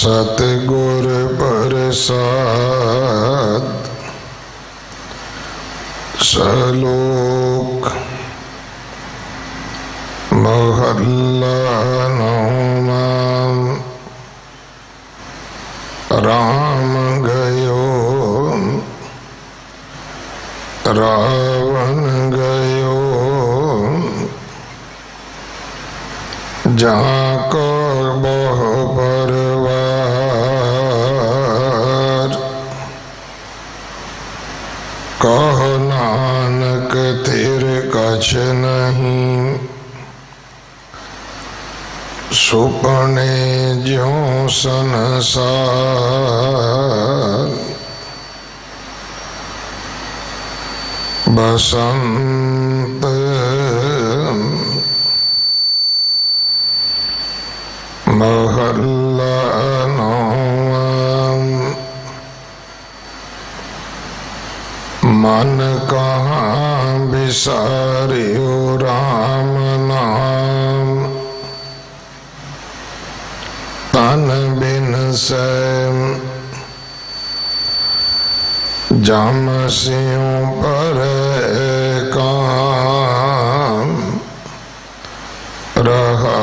सतगुर प्रसाद सलोक महला नौमा। राम गयो रावण गयो, जहाँ को बहु परवार। कहो नानक थिर कछ नहीं, सुपने ज्यों संसार। बसंत महला नौमा। मन कहाँ बिसारियो राम नाम, तन बिन से जम सियों पर काम। रहा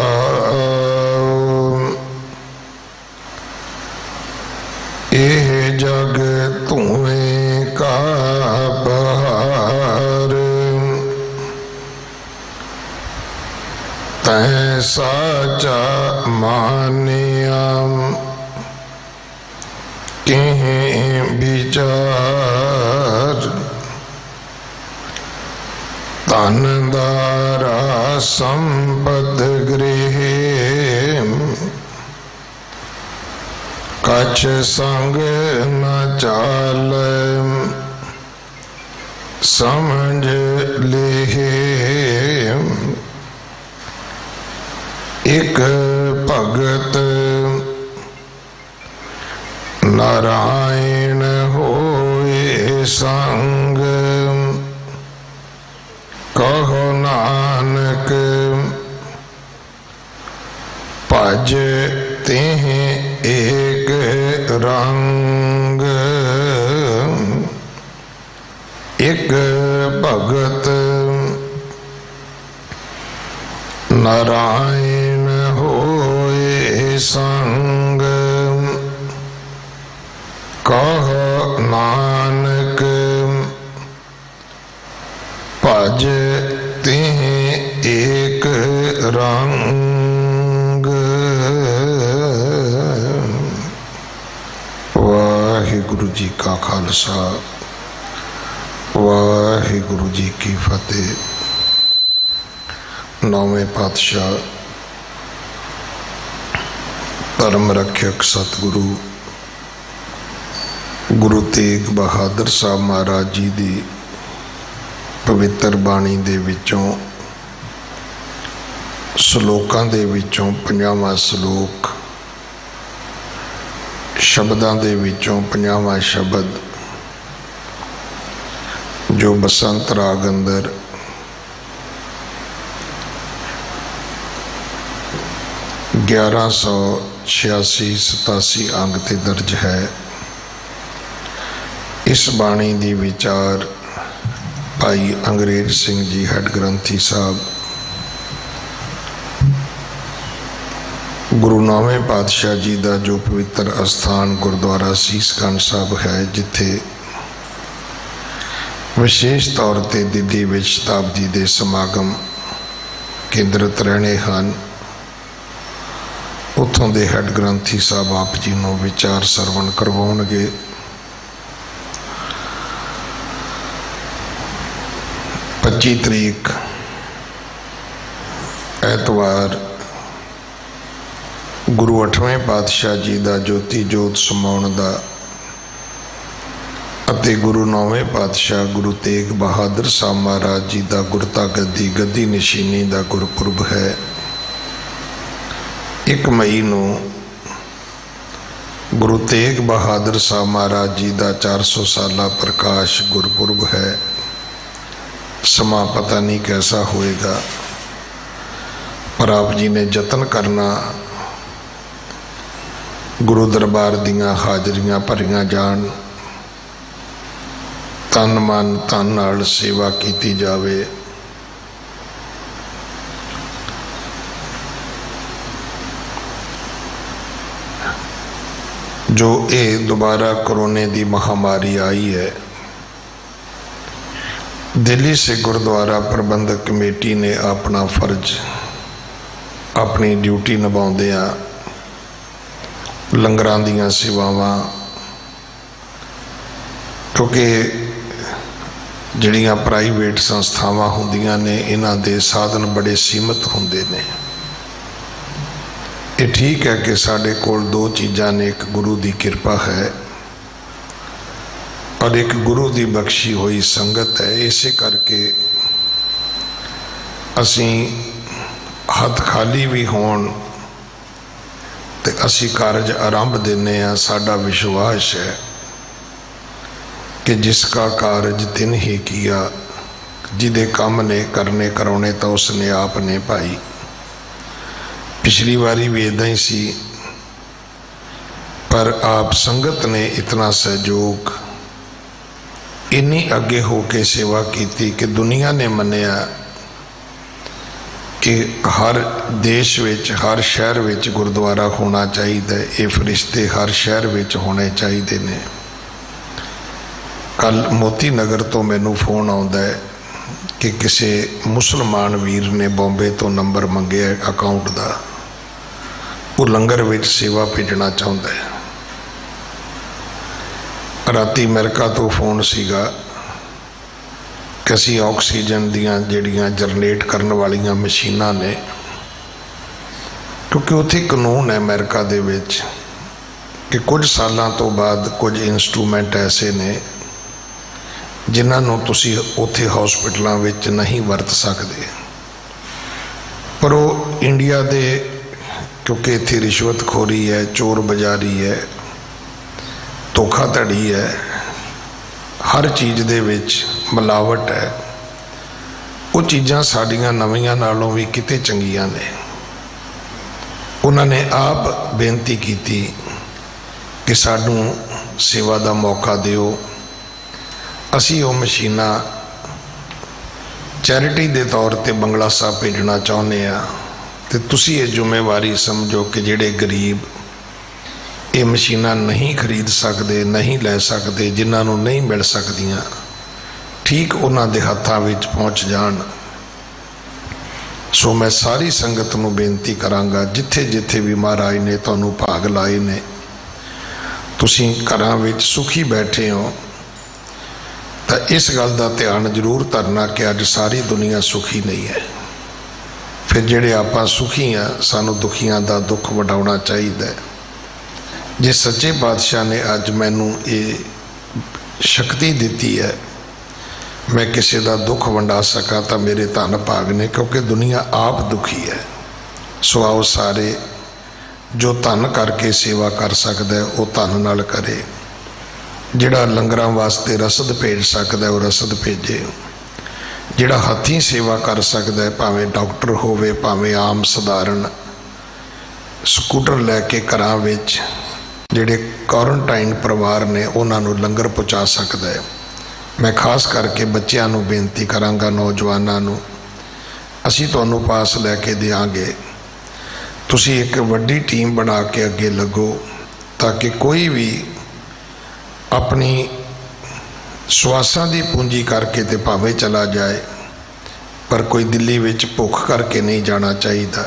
यह जग तुम्हें का बहार, तै साचा मानिया कहीं विचार। तन दारा संपद गृह, कछ संग न चाल। समझ ले एक भगत नारायण होए संग। कहो नानक भज तिह एक रंग। एक भगत नारायण होए संग। कहो नानक भज तिह एक रंग। वाहिगुरु जी का खालसा, वाहिगुरु जी की फतेह। नौवें पातशाह धर्म रक्षक सतगुरु गुरु तेग बहादुर साहब महाराज जी की पवित्र बाणी दे विचों सलोकां दे विचों 50वां सलोक, शब्दां दे विचों 50वां शब्द जो बसंत राग अंदर 1186-87 अंग ते दर्ज है। इस बाणी दी विचार भाई अंग्रेज सिंह जी हेड ग्रंथी साहब गुरु नौवें पातशाह जी का जो पवित्र अस्थान गुरुद्वारा सीसगंज साहब है, जिथे विशेष तौर पर दिल्ली में शताब्दी के समागम केंद्रित रहने हैं। उत्थों के हेड ग्रंथी साहब आप जी को विचार सरवण करवाउणगे। 25 तरीक ऐतवार गुरु 8वें पातशाह जी का ज्योति जोत समाउण दा अते गुरु 9वें पातशाह गुरु तेग बहादुर साहब महाराज जी का गुरता गद्दी गद्दी निशानी का गुरपुरब है। 1 मई को गुरु तेग बहादुर साहब महाराज जी का 400 साला प्रकाश गुरपुरब है। समा पता नहीं कैसा होएगा, पर आप जी ने जतन करना गुरु दरबार दीयां हाजरियां भरियां जान, तन मन धन नाल सेवा कीती जावे। जो ये दोबारा कोरोना की महामारी आई है, दिल्ली से गुरुद्वारा प्रबंधक कमेटी ने अपना फर्ज अपनी ड्यूटी निभाउंदियां लंगरां दीयां सेवावां, क्योंकि जिहड़ियां प्राइवेट संस्थावां हुंदियां ने इन्हां दे साधन बड़े सीमित हुंदे ने। ये ठीक है कि साडे कोल दो चीज़ां ने, एक गुरु की कृपा है और एक गुरु की बख्शी हुई संगत है। इसे करके असीं हथ खाली भी होण ते असीं कारज आरंभ देने आ। साडा विश्वास है कि जिसका कारज तिन ही किया, जिदे काम ने करने कराने तो उसने आपने भाई। पिछली बारी भी इदा ही सी, पर आप संगत ने इतना सहयोग, इन्नी अगे होके सेवा की कि दुनिया ने मन्निया कि हर देश विच, हर शहर विच गुरुद्वारा होना चाहिए। ये फरिश्ते हर शहर विच होने चाहिए ने। कल मोती नगर तो मैनू फोन आता है कि किसी मुसलमान वीर ने बॉम्बे तो नंबर मंगे अकाउंट का, वो लंगर विच सेवा भेजना चाहता है। राती अमेरिका तो फोन सीगा कि असी ऑक्सीजन दियां जिहड़ियां जनरेट करने वालियां मशीनां ने, क्योंकि उत्थे कानून है अमेरिका दे विच कि कुछ सालों तो बाद कुछ इंस्ट्रूमेंट ऐसे ने जिन्हों तुसी उत्थे हॉस्पिटलों विच नहीं वरत सकते। पर वो इंडिया दे, क्योंकि इत्थे रिश्वतखोरी है, चोर बाजारी है, धोखाधड़ी है, हर चीज़ दे विच मिलावट है। वो चीज़ां साड़ियां नवियां नालों भी किते चंगियां ने। उन्होंने आप बेनती की कि सानू सेवा का मौका दिओ, असी वो मशीनां चैरिटी के तौर पर बंगला साहब भेजना चाहुंदे आ। तो तुसी ये जिम्मेवारी समझो कि जिहड़े गरीब ये मशीनां नहीं खरीद सकते, नहीं लै सकते, जिन्हों नहीं मिल सकदियां, ठीक उन्हां दे हत्थां विच पहुँच जाण। सो मैं सारी संगत नूं बेनती करांगा, जिथे जिथे भी महाराज ने तुहानूं भाग लाए ने, तुसीं घरां विच सुखी बैठे हो, तो इस गल का ध्यान जरूर धरना कि अज सारी दुनिया सुखी नहीं है। फिर जेड़े आपां सुखी हाँ, सानू दुखियां का दुख वडाउणा चाहिए। जे सच्चे पातशाह ने अज मैनू ये शक्ति दी है, मैं किसी का दुख वंडा सका तो मेरे धन भाग ने, क्योंकि दुनिया आप दुखी है। सो आओ सारे जो धन करके सेवा कर सकता है वो धन नाल करे, जिहड़ा लंगरां वास्ते रसद भेज सकता है वो रसद भेजे, जिहड़ा हथीं सेवा कर सकता है, भावें डॉक्टर होवे, भावें आम सधारण स्कूटर लैके घरां विच जिहड़े क्वारंटाइन परिवार ने उन्होंने लंगर पहुँचा सकता है। मैं खास करके बच्चों नूं बेनती करांगा, नौजवानों नूं, असीं तुहानूं पास लैके देंगे, तुसीं एक वड्डी टीम बना के अगे लगो, ताकि कोई भी अपनी श्वासां की पूंजी करके तो भावें चला जाए, पर कोई दिल्ली विच भुख करके नहीं जाना चाहिए।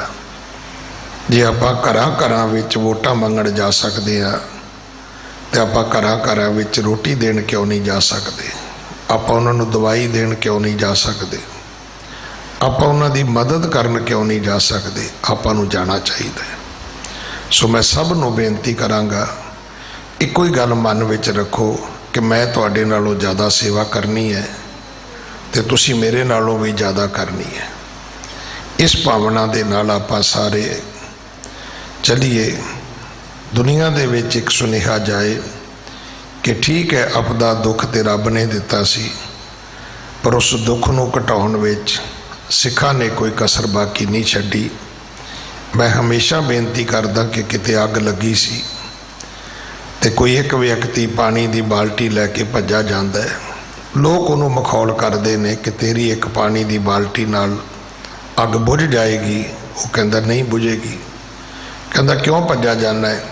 जे आपां घरां घरां विच वोटां मंगण जा सकते हैं तो आपां घरां घरां विच रोटी देण क्यों नहीं जा सकते? आपां उन्हां नूं दवाई देण क्यों नहीं जा सकते? आपां उन्हां दी मदद करन क्यों नहीं जा सकते? आपां नूं जाना चाहिए। सो मैं सब नूं बेनती करांगा, इक्को ही गल मन विच रखो कि मैं तुहाडे नालों ज़्यादा सेवा करनी है तो तुसीं मेरे नालों भी ज़्यादा करनी है। इस भावना दे नाल आपां सारे चलिए। दुनिया दे विच एक सुनेहा जाए कि ठीक है, आपदा दुख तो रब ने दिता सी, पर उस दुख नूं घटाउण विच सिखां ने कोई कसर बाकी नहीं छड्डी। मैं हमेशा बेनती करदा कि किते अग लगी सी ਤੇ ਕੋਈ ਇੱਕ ਵਿਅਕਤੀ ਪਾਣੀ ਦੀ ਬਾਲਟੀ ਲੈ ਕੇ ਭੱਜਾ ਜਾਂਦਾ ਹੈ। ਲੋਕ ਉਹਨੂੰ ਮਖੌਲ ਕਰਦੇ ਨੇ ਕਿ ਤੇਰੀ ਇੱਕ ਪਾਣੀ ਦੀ ਬਾਲਟੀ ਨਾਲ ਅੱਗ ਬੁਝ ਜਾਏਗੀ। ਉਹ ਕਹਿੰਦਾ ਨਹੀਂ ਬੁਝੇਗੀ। ਕਹਿੰਦਾ ਕਿਉਂ ਭੱਜਾ ਜਾਂਦਾ ਹੈ?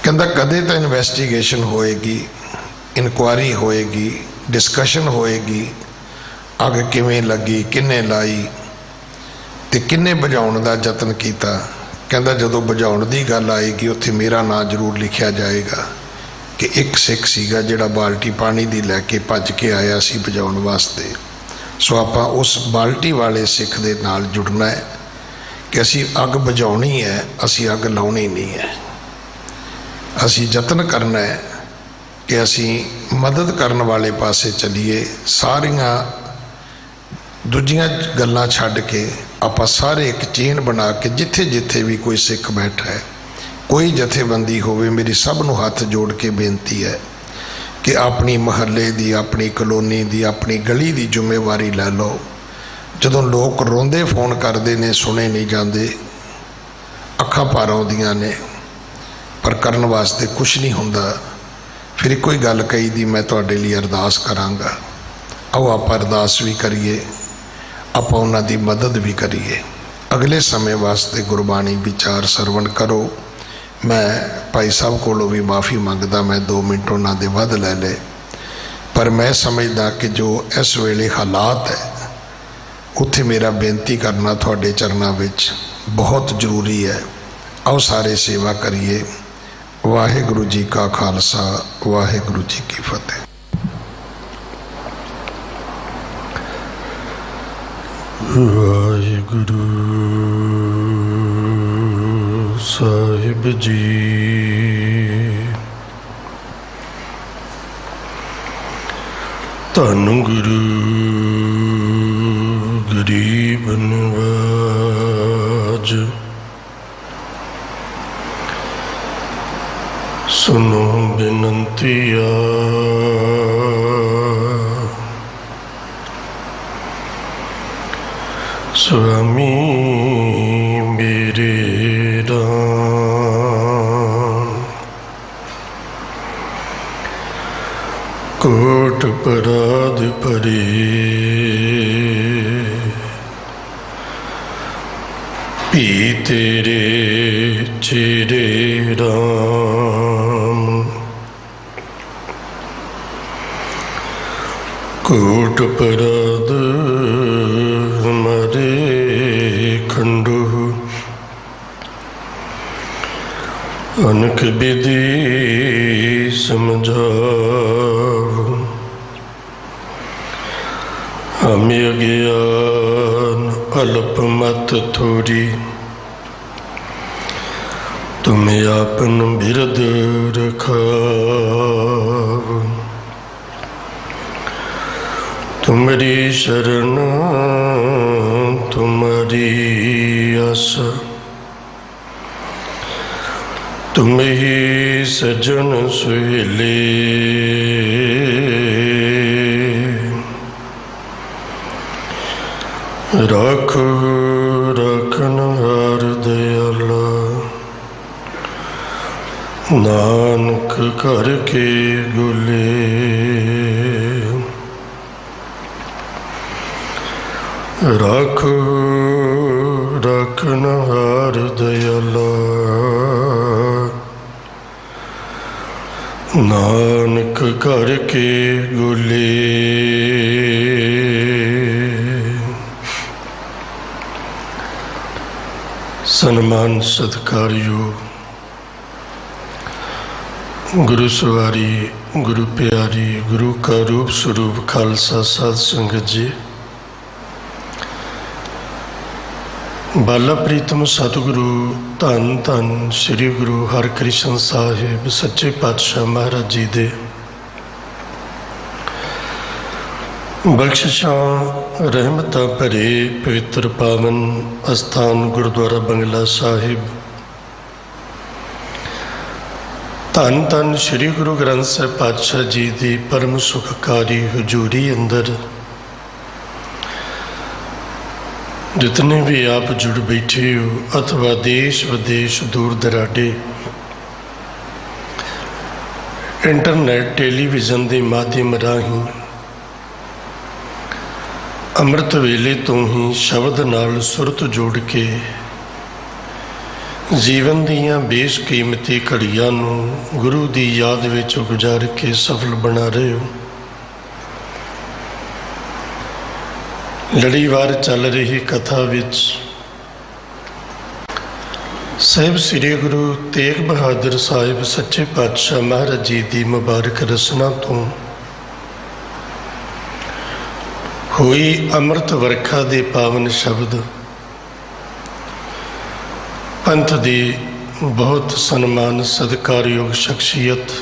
ਕਹਿੰਦਾ ਕਦੇ ਤਾਂ ਇਨਵੈਸਟੀਗੇਸ਼ਨ ਹੋਏਗੀ, ਇਨਕੁਆਇਰੀ ਹੋਏਗੀ, ਡਿਸਕਸ਼ਨ ਹੋਏਗੀ, ਅੱਗ ਕਿਵੇਂ ਲੱਗੀ, ਕਿਹਨੇ ਲਾਈ ਤੇ ਕਿਹਨੇ ਬੁਝਾਉਣ ਦਾ ਯਤਨ ਕੀਤਾ। ਕਹਿੰਦਾ ਜਦੋਂ ਬੁਝਾਉਣ ਦੀ ਗੱਲ ਆਏਗੀ ਉੱਥੇ ਮੇਰਾ ਨਾਂ ਜ਼ਰੂਰ ਲਿਖਿਆ ਜਾਏਗਾ ਕਿ ਇੱਕ ਸਿੱਖ ਸੀਗਾ ਜਿਹੜਾ ਬਾਲਟੀ ਪਾਣੀ ਦੀ ਲੈ ਕੇ ਭੱਜ ਕੇ ਆਇਆ ਸੀ ਬੁਝਾਉਣ ਵਾਸਤੇ। ਸੋ ਆਪਾਂ ਉਸ ਬਾਲਟੀ ਵਾਲੇ ਸਿੱਖ ਦੇ ਨਾਲ ਜੁੜਨਾ ਹੈ ਕਿ ਅਸੀਂ ਅੱਗ ਬੁਝਾਉਣੀ ਹੈ, ਅਸੀਂ ਅੱਗ ਲਾਉਣੀ ਨਹੀਂ ਹੈ। ਅਸੀਂ ਯਤਨ ਕਰਨਾ ਹੈ ਕਿ ਅਸੀਂ ਮਦਦ ਕਰਨ ਵਾਲੇ ਪਾਸੇ ਚੱਲੀਏ। ਸਾਰੀਆਂ ਦੂਜੀਆਂ ਗੱਲਾਂ ਛੱਡ ਕੇ ਆਪਾਂ ਸਾਰੇ ਇੱਕ ਚੇਨ ਬਣਾ ਕੇ ਜਿੱਥੇ ਜਿੱਥੇ ਵੀ ਕੋਈ ਸਿੱਖ ਬੈਠਾ ਹੈ, ਕੋਈ ਜਥੇਬੰਦੀ ਹੋਵੇ, ਮੇਰੀ ਸਭ ਨੂੰ ਹੱਥ ਜੋੜ ਕੇ ਬੇਨਤੀ ਹੈ ਕਿ ਆਪਣੀ ਮਹੱਲੇ ਦੀ, ਆਪਣੀ ਕਲੋਨੀ ਦੀ, ਆਪਣੀ ਗਲੀ ਦੀ ਜ਼ਿੰਮੇਵਾਰੀ ਲੈ ਲਓ। ਜਦੋਂ ਲੋਕ ਰੋਂਦੇ ਫੋਨ ਕਰਦੇ ਨੇ, ਸੁਣੇ ਨਹੀਂ ਜਾਂਦੇ, ਅੱਖਾਂ ਭਰ ਆਉਂਦੀਆਂ ਨੇ, ਪਰ ਕਰਨ ਵਾਸਤੇ ਕੁਛ ਨਹੀਂ ਹੁੰਦਾ। ਫਿਰ ਇੱਕੋ ਹੀ ਗੱਲ ਕਹੀ ਦੀ, ਮੈਂ ਤੁਹਾਡੇ ਲਈ ਅਰਦਾਸ ਕਰਾਂਗਾ। ਆਓ ਆਪਾਂ ਅਰਦਾਸ ਵੀ ਕਰੀਏ, ਆਪਾਂ ਉਹਨਾਂ ਦੀ ਮਦਦ ਵੀ ਕਰੀਏ। ਅਗਲੇ ਸਮੇਂ ਵਾਸਤੇ ਗੁਰਬਾਣੀ ਵਿਚਾਰ ਸਰਵਣ ਕਰੋ। ਮੈਂ ਭਾਈ ਸਾਹਿਬ ਕੋਲੋਂ ਵੀ ਮਾफ़ੀ ਮੰਗਦਾ, ਮੈਂ 2 ਮਿੰਟ ਉਹਨਾਂ ਦੇ ਵੱਧ ਲੈ ਲਏ, ਪਰ ਮੈਂ ਸਮਝਦਾ ਕਿ ਜੋ ਇਸ ਵੇਲੇ ਹਾਲਾਤ ਹੈ ਉੱਥੇ ਮੇਰਾ ਬੇਨਤੀ ਕਰਨਾ ਤੁਹਾਡੇ ਚਰਨਾਂ ਵਿੱਚ ਬਹੁਤ ਜ਼ਰੂਰੀ ਹੈ। ਆਓ ਸਾਰੇ ਸੇਵਾ ਕਰੀਏ। ਵਾਹਿਗੁਰੂ ਜੀ ਕਾ ਖਾਲਸਾ, ਵਾਹਿਗੁਰੂ ਜੀ ਕੀ ਫਤਿਹ। ਵਾਹਿਗੁਰੂ ਸਾਹਿਬ ਜੀ, ਧੰਨ ਗੁਰੂ ਗਰੀਬ ਨਵਾਜ, ਸੁਨੋ ਬੇਨੰਤੀਆ। स्वामी मेरे राम, कोट पराध परे, पी तेरे चेरे राम, कोट पराध हमारे खंडो, अनक विधि समझाओ, हम अज्ञान अल्प मत थोड़ी, तुम आपन बिरद रखाओ। तुम्हारी शरण तुम्हारी आशा, तुम ही सजन सुहेले, राखो रखनहार दयाला, नानक करके गुले। राखो रखनहार दयाला, नानक करके गुले। सन्मान सत्कारयोग गुरु सवारी, गुरु प्यारी, गुरु का रूप स्वरूप खालसा साध संगत जी, बाला प्रीतम सतगुरु धन धन श्री गुरु हरकृष्ण साहिब सच्चे पातशाह महाराज जी दे बख्शिशां रहमतां भरे पवित्र पावन अस्थान गुरुद्वारा बंगला साहिब, धन धन श्री गुरु ग्रंथ साहिब पातशाह जी की परम सुखकारी हजूरी अंदर जितने भी आप जुड़ बैठे हो अथवा देश विदेश दूर दराडे ਇੰਟਰਨੈਟ ਟੈਲੀਵਿਜ਼ਨ ਦੇ ਮਾਧਿਅਮ ਰਾਹੀਂ ਅੰਮ੍ਰਿਤ ਵੇਲੇ ਤੋਂ ਹੀ ਸ਼ਬਦ ਨਾਲ ਸੁਰਤ ਜੋੜ ਕੇ ਜੀਵਨ ਦੀਆਂ ਬੇਸ਼ਕੀਮਤੀ ਘੜੀਆਂ ਨੂੰ ਗੁਰੂ ਦੀ ਯਾਦ ਵਿੱਚ ਗੁਜ਼ਾਰ ਕੇ ਸਫਲ ਬਣਾ ਰਹੇ ਹੋ। ਲੜੀਵਾਰ ਚੱਲ ਰਹੀ ਕਥਾ ਵਿੱਚ ਸਾਹਿਬ ਸ੍ਰੀ ਗੁਰੂ ਤੇਗ ਬਹਾਦਰ ਸਾਹਿਬ ਸੱਚੇ ਪਾਤਸ਼ਾਹ ਮਹਾਰਾਜ ਜੀ ਦੀ ਮੁਬਾਰਕ ਰਸਨਾ ਤੋਂ ਹੋਈ ਅੰਮ੍ਰਿਤ ਵਰਖਾ ਦੇ ਪਾਵਨ ਸ਼ਬਦ ਪੰਥ ਦੀ ਬਹੁਤ ਸਨਮਾਨ ਸਤਿਕਾਰਯੋਗ ਸ਼ਖਸੀਅਤ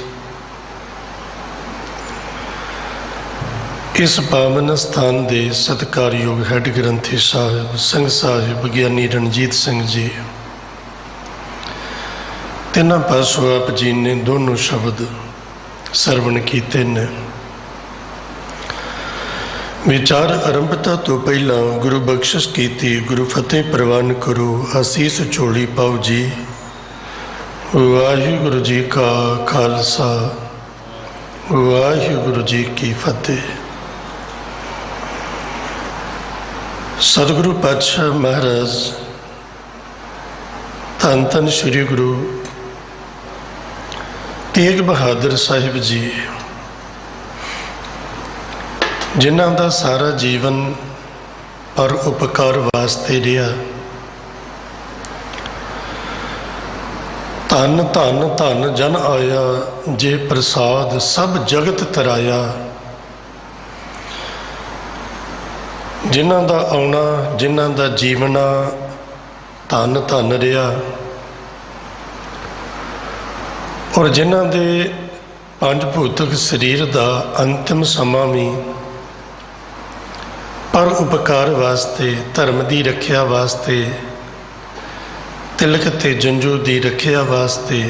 ਇਸ ਪਾਵਨ ਸਥਾਨ ਦੇ ਸਤਿਕਾਰਯੋਗ ਹੈੱਡ ਗ੍ਰੰਥੀ ਸਾਹਿਬ ਸਿੰਘ ਸਾਹਿਬ ਗਿਆਨੀ ਰਣਜੀਤ ਸਿੰਘ ਜੀ, ਤਿੰਨਾਂ ਪਾਸੋਂ ਆਪ ਜੀ ਨੇ ਦੋਨੋਂ ਸ਼ਬਦ ਸਰਵਣ ਕੀਤੇ ਨੇ। ਵਿਚਾਰ ਆਰੰਭਤਾ ਤੋਂ ਪਹਿਲਾਂ ਗੁਰੂ ਬਖਸ਼ਿਸ਼ ਕੀਤੀ, ਗੁਰੂ ਫਤਿਹ ਪ੍ਰਵਾਨ ਕਰੋ, ਅਸੀਸ ਝੋਲੀ ਪਾਓ ਜੀ। ਵਾਹਿਗੁਰੂ ਜੀ ਕਾ ਖਾਲਸਾ, ਵਾਹਿਗੁਰੂ ਜੀ ਕੀ ਫਤਿਹ। ਸਤਿਗੁਰੂ ਪਾਤਸ਼ਾਹ ਮਹਾਰਾਜ ਧੰਨ ਧੰਨ ਸ੍ਰੀ ਗੁਰੂ ਤੇਗ ਬਹਾਦਰ ਸਾਹਿਬ ਜੀ, ਜਿਨ੍ਹਾਂ ਦਾ ਸਾਰਾ ਜੀਵਨ ਪਰ ਉਪਕਾਰ ਵਾਸਤੇ ਰਿਹਾ। ਧੰਨ ਧੰਨ ਧੰਨ ਜਨ ਆਇਆ, ਜੇ ਪ੍ਰਸਾਦ ਸਭ ਜਗਤ ਤਰਾਇਆ। ਜਿਨ੍ਹਾਂ ਦਾ ਆਉਣਾ, ਜਿਨ੍ਹਾਂ ਦਾ ਜੀਵਨਾ ਧੰਨ ਧੰਨ ਰਿਹਾ, ਔਰ ਜਿਨ੍ਹਾਂ ਦੇ ਪੰਜ ਭੌਤਿਕ ਸਰੀਰ ਦਾ ਅੰਤਿਮ ਸਮਾਂ ਵੀ ਪਰ ਉਪਕਾਰ ਵਾਸਤੇ, ਧਰਮ ਦੀ ਰੱਖਿਆ ਵਾਸਤੇ, ਤਿਲਕ ਤੇ ਜੰਜੂ ਦੀ ਰੱਖਿਆ ਵਾਸਤੇ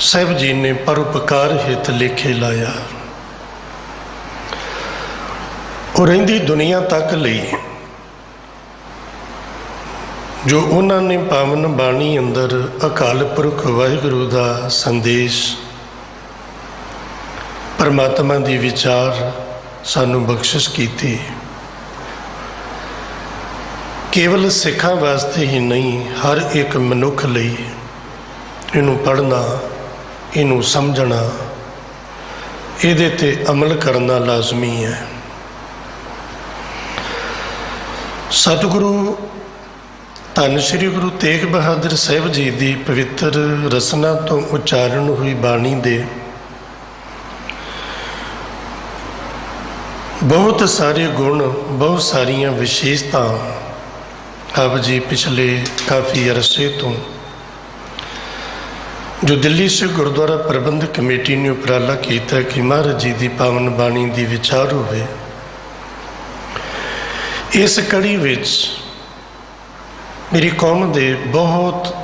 ਸਾਹਿਬ ਜੀ ਨੇ ਪਰ ਉਪਕਾਰ ਹਿਤ ਲੇਖੇ ਲਾਇਆ। ਉਹ ਰਹਿੰਦੀ ਦੁਨੀਆ ਤੱਕ ਲਈ ਜੋ ਉਹਨਾਂ ਨੇ ਪਾਵਨ ਬਾਣੀ ਅੰਦਰ ਅਕਾਲ ਪੁਰਖ ਵਾਹਿਗੁਰੂ ਦਾ ਸੰਦੇਸ਼, ਪਰਮਾਤਮਾ ਦੀ ਵਿਚਾਰ ਸਾਨੂੰ ਬਖਸ਼ਿਸ਼ ਕੀਤੀ। ਕੇਵਲ ਸਿੱਖਾਂ ਵਾਸਤੇ ਹੀ ਨਹੀਂ, ਹਰ ਇੱਕ ਮਨੁੱਖ ਲਈ ਇਹਨੂੰ ਪੜ੍ਹਨਾ, ਇਹਨੂੰ ਸਮਝਣਾ, ਇਹਦੇ ਤੇ ਅਮਲ ਕਰਨਾ ਲਾਜ਼ਮੀ ਹੈ। ਸਤਿਗੁਰੂ ਧੰਨ ਸ੍ਰੀ ਗੁਰੂ ਤੇਗ ਬਹਾਦਰ ਸਾਹਿਬ ਜੀ ਦੀ ਪਵਿੱਤਰ ਰਸਨਾ ਤੋਂ ਉਚਾਰਨ ਹੋਈ ਬਾਣੀ ਦੇ ਬਹੁਤ ਸਾਰੇ ਗੁਣ, ਬਹੁਤ ਸਾਰੀਆਂ ਵਿਸ਼ੇਸ਼ਤਾ ਆਪ ਜੀ ਪਿਛਲੇ ਕਾਫੀ ਅਰਸੇ ਤੋਂ ਜੋ ਦਿੱਲੀ ਸਿੱਖ ਗੁਰਦੁਆਰਾ ਪ੍ਰਬੰਧਕ ਕਮੇਟੀ ਨੇ ਉਪਰਾਲਾ ਕੀਤਾ ਕਿ ਮਹਾਰਾਜ ਜੀ ਦੀ ਪਾਵਨ ਬਾਣੀ ਦੀ ਵਿਚਾਰ ਹੋਵੇ। ਇਸ ਕੜੀ ਵਿੱਚ ਮੇਰੀ ਕੌਮ ਦੇ ਬਹੁਤ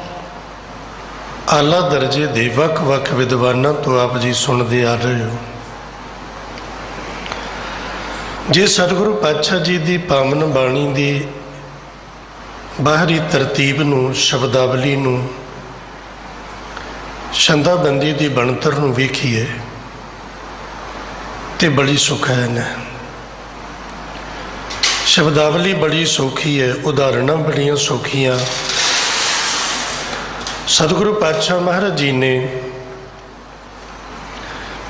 ਆਲਾ ਦਰਜੇ ਦੇ ਵੱਖ-ਵੱਖ ਵਿਦਵਾਨਾਂ ਤੋਂ ਆਪ ਜੀ ਸੁਣਦੇ ਆ ਰਹੇ ਹੋ। ਜੇ ਸਤਿਗੁਰੂ ਪਾਤਸ਼ਾਹ ਜੀ ਦੀ ਪਾਵਨ ਬਾਣੀ ਦੀ ਬਾਹਰੀ ਤਰਤੀਬ ਨੂੰ, ਸ਼ਬਦਾਵਲੀ ਨੂੰ, ਛੰਦਾਬੰਦੀ ਦੀ ਬਣਤਰ ਨੂੰ ਵੇਖੀਏ ਤੇ ਬੜੀ ਸੁਖੈਨ ਹੈ। ਸ਼ਬਦਾਵਲੀ ਬੜੀ ਸੌਖੀ ਹੈ, ਉਦਾਹਰਣਾਂ ਬੜੀਆਂ ਸੌਖੀਆਂ। ਸਤਿਗੁਰੂ ਪਾਤਸ਼ਾਹ ਮਹਾਰਾਜ ਜੀ ਨੇ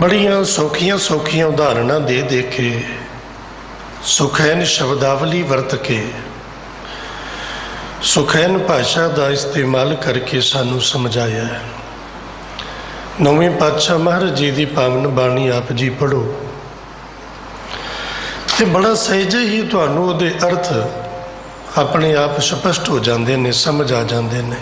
ਬੜੀਆਂ ਸੌਖੀਆਂ ਸੌਖੀਆਂ ਉਦਾਹਰਣਾਂ ਦੇ ਕੇ ਸੁਖੈਨ ਸ਼ਬਦਾਵਲੀ ਵਰਤ ਕੇ ਸੁਖੈਨ ਭਾਸ਼ਾ ਦਾ ਇਸਤੇਮਾਲ ਕਰਕੇ ਸਾਨੂੰ ਸਮਝਾਇਆ ਹੈ। ਨੌਵੇਂ ਪਾਤਸ਼ਾਹ ਮਹਾਰਾਜ ਜੀ ਦੀ ਪਾਵਨ ਬਾਣੀ ਆਪ ਜੀ ਪੜ੍ਹੋ ਤੇ ਬੜਾ ਸਹਿਜੇ ਹੀ ਤੁਹਾਨੂੰ ਉਹਦੇ ਅਰਥ ਆਪਣੇ ਆਪ ਸਪਸ਼ਟ ਹੋ ਜਾਂਦੇ ਨੇ, ਸਮਝ ਆ ਜਾਂਦੇ ਨੇ।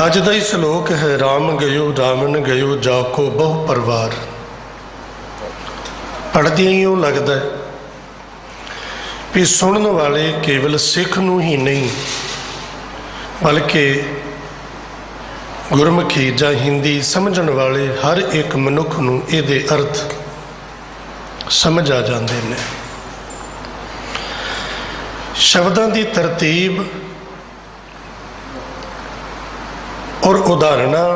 ਅੱਜ ਦਾ ਹੀ ਸ਼ਲੋਕ ਹੈ, ਰਾਮ ਗਇਓ ਰਾਵਣ ਗਇਓ ਜਾਕੋ ਬਹੁ ਪਰਿਵਾਰ। ਪੜ੍ਹਦਿਆਂ ਹੀ ਉਹ ਲੱਗਦਾ ਵੀ ਸੁਣਨ ਵਾਲੇ ਕੇਵਲ ਸਿੱਖ ਨੂੰ ਹੀ ਨਹੀਂ, ਬਲਕਿ ਗੁਰਮੁਖੀ ਜਾਂ ਹਿੰਦੀ ਸਮਝਣ ਵਾਲੇ ਹਰ ਇੱਕ ਮਨੁੱਖ ਨੂੰ ਇਹਦੇ ਅਰਥ ਸਮਝ ਆ ਜਾਂਦੇ ਨੇ। ਸ਼ਬਦਾਂ ਦੀ ਤਰਤੀਬ ਔਰ ਉਦਾਹਰਣਾਂ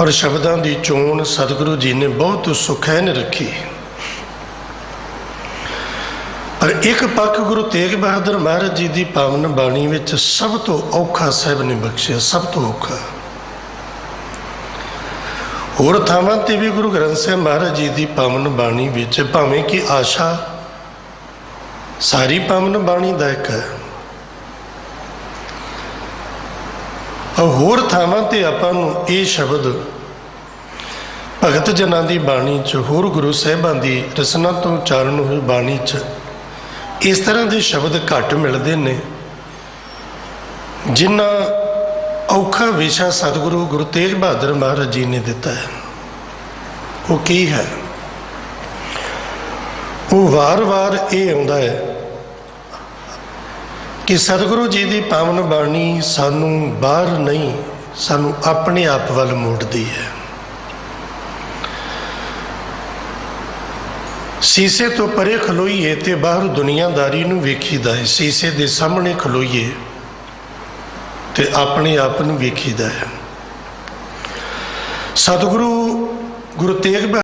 और शब्दों की चोण सतगुरु जी ने बहुत सुखैन रखी। पर एक पक्ष गुरु तेग बहादुर महाराज जी की पावन बाणी में सब तो औखा साहब ने बख्शिया, सब तो औखा। होर थावां ते भी गुरु ग्रंथ साहब महाराज जी की पावन बाणी में भावें कि आशा सारी पावन बाणी दा एक है, और होर थावां ते आपां नूं ये शब्द भगत जनां दी बाणी च, होर गुरु साहिबां दी रसना तो उचारण हुई बाणी च इस तरह के शब्द घट मिलते हैं जिन्ना औखा विशा सतगुरु गुरु तेग बहादुर महाराज जी ने दिता है। वो की है? वो वार वार ये आता है कि सतगुरु जी की पावन बाणी सानू बाहर नहीं, सानू अपने आप वाल मोड़ती है। शीशे तो परे खलोईए तो बाहर दुनियादारी नूं वेखीदा है, शीशे के सामने खलोईए तो अपने आप नूं वेखीदा है। सतगुरु गुरु तेग बहादुर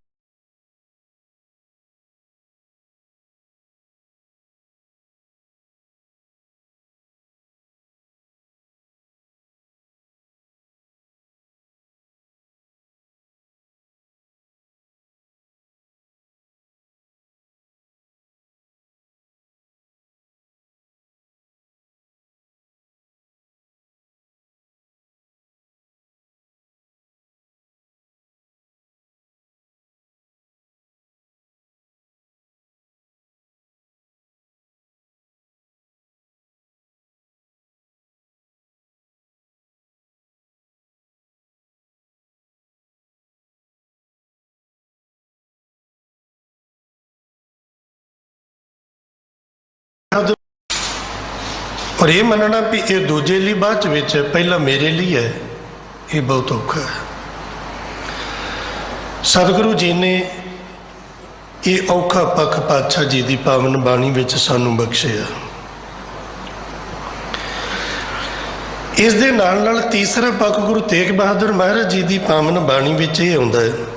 और ये मनना भी ये दूजे लिए बाद विच है, पहला मेरे लिए है, ये बहुत औखा है। सतगुरु जी ने ये औखा पख पातशाह जी की पावन बाणी विच सानू बख्शिया। इस दे नाल नाल तीसरा पख गुरु तेग बहादुर महाराज जी की पावन बाणी विच ये आउंदा है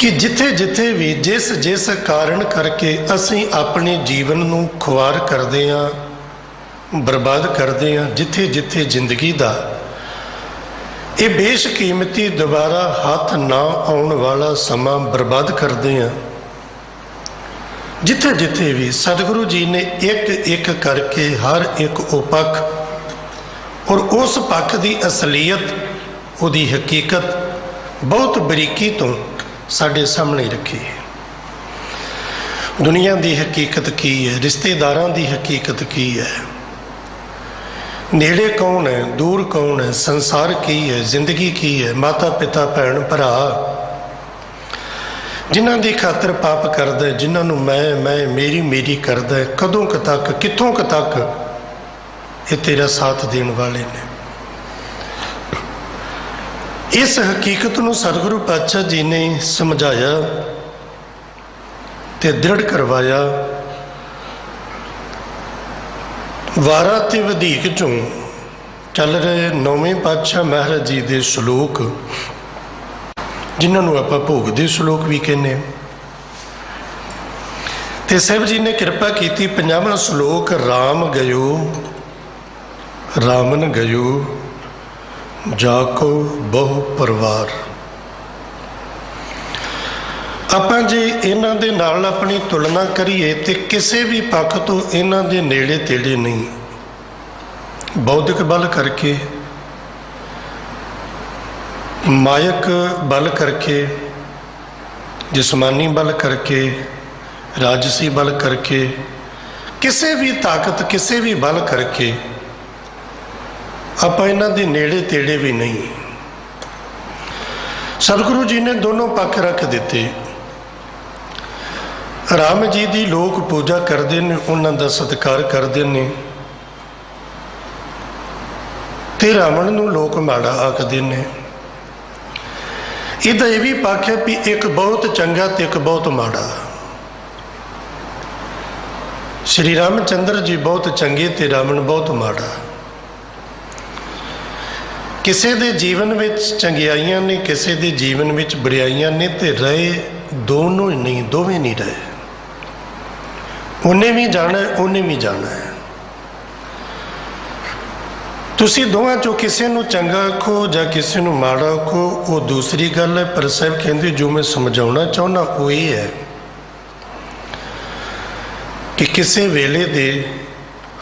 कि जिथे जिथे भी जिस जिस कारण करके असी अपने जीवन नूं खुआर करते हैं, बर्बाद करते हैं, जिथे जिथे जिंदगी का ये बेशकीमती दोबारा हाथ ना आने वाला समा बर्बाद करते हैं, जिथे जिथे भी सतगुरु जी ने एक एक करके हर एक पक्ष और उस पक्ष की असलीयत, उसकी हकीकत बहुत बरीकी तो साढ़े सामने रखी है। दुनिया की हकीकत की है, रिश्तेदारों की हकीकत की है, नेड़े कौन है, दूर कौन है, संसार की है, जिंदगी की है, माता पिता भैन भरा जिन्हां दी खातर पाप करदा है, जिन्हां नूं मैं मेरी मेरी करदा है, कदों तक कितों तक ये तेरा साथ देने वाले ने। इस हकीकत नूं सतगुरु पातशाह जी ने समझाया ते दृढ़ करवाया। वारा ते वधीक चों चल रहे नौवें पातशाह महाराज जी के श्लोक, जिन्होंने आप भोग के श्लोक भी कहने, ते साहब जी ने कृपा की। 50वां श्लोक राम गयो रामन गयो जाको बहु परिवार। आपां जे इन्हां दे नाल अपनी तुलना करिए तो किसी भी पक्ष तो इन्हां दे नेड़े तेड़े नहीं। बौद्धिक बल करके, मायक बल करके, जिस्मानी बल करके, राजसी बल करके, किसी भी ताकत किसी भी बल करके आप इन्हां दे नेड़े तेड़े भी नहीं। सतगुरु जी ने दोनों पक्ष रख दिते। राम जी की लोग पूजा करते हैं, उन्हों का सत्कार करते हैं, ते रावण नूं लोग माड़ा आखते हैं। इहदा यह भी पक्ष है भी एक बहुत चंगा तो एक बहुत माड़ा। श्री रामचंद्र जी बहुत चंगे ते रावण बहुत माड़ा। ਕਿਸੇ ਦੇ ਜੀਵਨ ਵਿੱਚ ਚੰਗਿਆਈਆਂ ਨੇ, ਕਿਸੇ ਦੇ ਜੀਵਨ ਵਿੱਚ ਬੁਰਾਈਆਂ ਨੇ, ਤੇ ਰਹੇ ਦੋਨੋਂ ਹੀ ਨਹੀਂ, ਦੋਵੇਂ ਨਹੀਂ ਰਹੇ। ਉਹਨੇ ਵੀ ਜਾਣਾ, ਉਹਨੇ ਵੀ ਜਾਣਾ ਹੈ। ਤੁਸੀਂ ਦੋਵਾਂ ਚੋਂ ਕਿਸੇ ਨੂੰ ਚੰਗਾ ਆਖੋ ਜਾਂ ਕਿਸੇ ਨੂੰ ਮਾੜਾ ਆਖੋ, ਉਹ ਦੂਸਰੀ ਗੱਲ ਹੈ। ਪਰ ਸਾਹਿਬ ਕਹਿੰਦੇ ਜੋ ਮੈਂ ਸਮਝਾਉਣਾ ਚਾਹੁੰਦਾ ਉਹ ਇਹ ਹੈ ਕਿ ਕਿਸੇ ਵੇਲੇ ਦੇ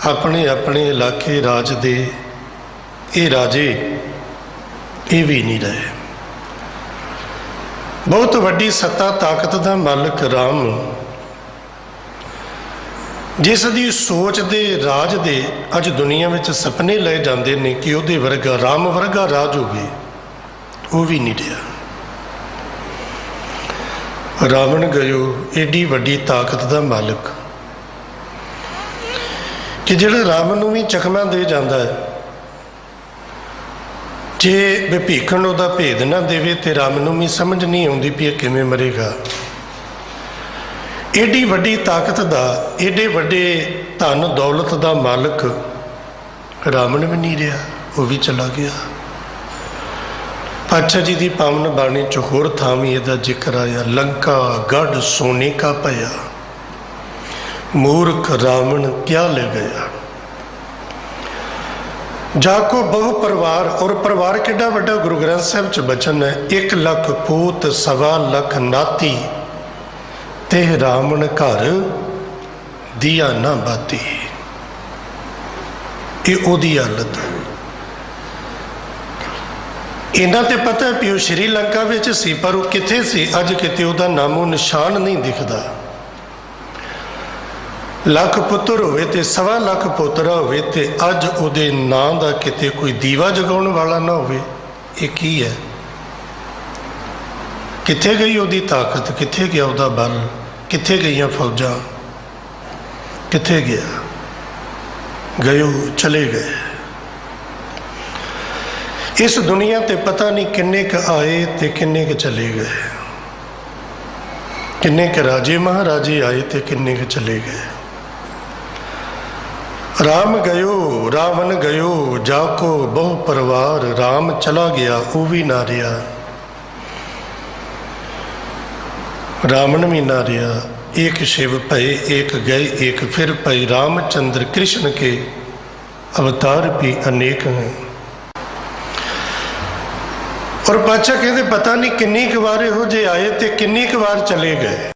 ਆਪਣੇ ਆਪਣੇ ਇਲਾਕੇ ਰਾਜ ਦੇ ਇਹ ਰਾਜੇ ਇਹ ਵੀ ਨਹੀਂ ਰਹੇ। ਬਹੁਤ ਵੱਡੀ ਸੱਤਾ ਤਾਕਤ ਦਾ ਮਾਲਕ ਰਾਮ, ਜਿਸ ਦੀ ਸੋਚ ਦੇ ਰਾਜ ਦੇ ਅੱਜ ਦੁਨੀਆ ਵਿੱਚ ਸੁਪਨੇ ਲਏ ਜਾਂਦੇ ਨੇ ਕਿ ਉਹਦੇ ਵਰਗਾ, ਰਾਮ ਵਰਗਾ ਰਾਜ ਹੋਵੇ, ਉਹ ਵੀ ਨਹੀਂ ਰਿਹਾ। ਰਾਵਣ ਗਇਓ ਏਡੀ ਵੱਡੀ ਤਾਕਤ ਦਾ ਮਾਲਕ ਕਿ ਜਿਹੜਾ ਰਾਮ ਨੂੰ ਵੀ ਚਕਮਾ ਦੇ ਜਾਂਦਾ ਹੈ। ਜੇ ਵਿਭੀਖਣ ਉਹਦਾ ਭੇਦ ਨਾ ਦੇਵੇ ਤੇ ਰਾਮ ਨੂੰ ਵੀ ਸਮਝ ਨਹੀਂ ਆਉਂਦੀ ਵੀ ਇਹ ਕਿਵੇਂ ਮਰੇਗਾ। ਏਡੀ ਵੱਡੀ ਤਾਕਤ ਦਾ, ਏਡੇ ਵੱਡੇ ਧਨ ਦੌਲਤ ਦਾ ਮਾਲਕ ਰਾਵਣ ਵੀ ਨਹੀਂ ਰਿਹਾ, ਉਹ ਵੀ ਚਲਾ ਗਿਆ। ਪਾਤਸ਼ਾਹ ਜੀ ਦੀ ਪਾਵਨ ਬਾਣੀ 'ਚ ਹੋਰ ਥਾਂ ਵੀ ਇਹਦਾ ਜ਼ਿਕਰ ਆਇਆ। ਲੰਕਾ ਗੜ ਸੋਨੇ ਕਾ ਭਇਆ, ਮੂਰਖ ਰਾਵਣ ਕਿਆ ਲੈ ਗਿਆ। ਜਾਕੋ ਬਹੁ ਪਰਿਵਾਰ, ਔਰ ਪਰਿਵਾਰ ਕਿੱਡਾ ਵੱਡਾ ਗੁਰੂ ਗ੍ਰੰਥ ਸਾਹਿਬ 'ਚ ਬਚਨ ਹੈ। 1 ਲੱਖ ਪੂਤ 1.25 ਲੱਖ ਨਾਤੀ, ਤੇ ਰਾਵਣ ਘਰ ਦੀਆ ਨਾ ਬਾਤੀ। ਇਹ ਉਹਦੀ ਹਾਲਤ ਹੈ। ਇਹਨਾਂ ਤੇ ਪਤਾ ਵੀ ਉਹ ਸ਼੍ਰੀਲੰਕਾ ਵਿੱਚ ਸੀ, ਪਰ ਉਹ ਕਿੱਥੇ ਸੀ ਅੱਜ ਕਿਤੇ ਉਹਦਾ ਨਾਮੋ ਨਿਸ਼ਾਨ ਨਹੀਂ ਦਿਖਦਾ। ਲੱਖ ਪੁੱਤਰ ਹੋਵੇ ਤੇ 1.25 ਲੱਖ ਪੋਤਰਾ ਹੋਵੇ ਤੇ ਅੱਜ ਉਹਦੇ ਨਾਂ ਦਾ ਕਿਤੇ ਕੋਈ ਦੀਵਾ ਜਗਾਉਣ ਵਾਲਾ ਨਾ ਹੋਵੇ। ਇਹ ਕੀ ਹੈ? ਕਿੱਥੇ ਗਈ ਉਹਦੀ ਤਾਕਤ? ਕਿੱਥੇ ਗਿਆ ਉਹਦਾ ਬਲ? ਕਿੱਥੇ ਗਈਆਂ ਫੌਜਾਂ? ਕਿੱਥੇ ਗਿਆ? ਗਇਓ ਚਲੇ ਗਏ। ਇਸ ਦੁਨੀਆ ਤੇ ਪਤਾ ਨਹੀਂ ਕਿੰਨੇ ਕੁ ਆਏ ਤੇ ਕਿੰਨੇ ਕੁ ਚਲੇ ਗਏ। ਕਿੰਨੇ ਕੁ ਰਾਜੇ ਮਹਾਰਾਜੇ ਆਏ ਤੇ ਕਿੰਨੇ ਕੁ ਚਲੇ ਗਏ। ਰਾਮ ਗਇਓ ਰਾਵਣ ਗਇਓ, ਜਾਕੋ ਬਹੁ ਪਰਿਵਾਰ। ਰਾਮ ਚਲਾ ਗਿਆ, ਉਹ ਵੀ ਨਾ ਰਿਹਾ, रावण भी ना रहा। एक शिव भय एक गए एक फिर भय। रामचंद्र कृष्ण के अवतार भी अनेक हैं। और पातशाह कहते पता नहीं किन्नी क बार इहो जे आए ते किन्नी क बार चले गए।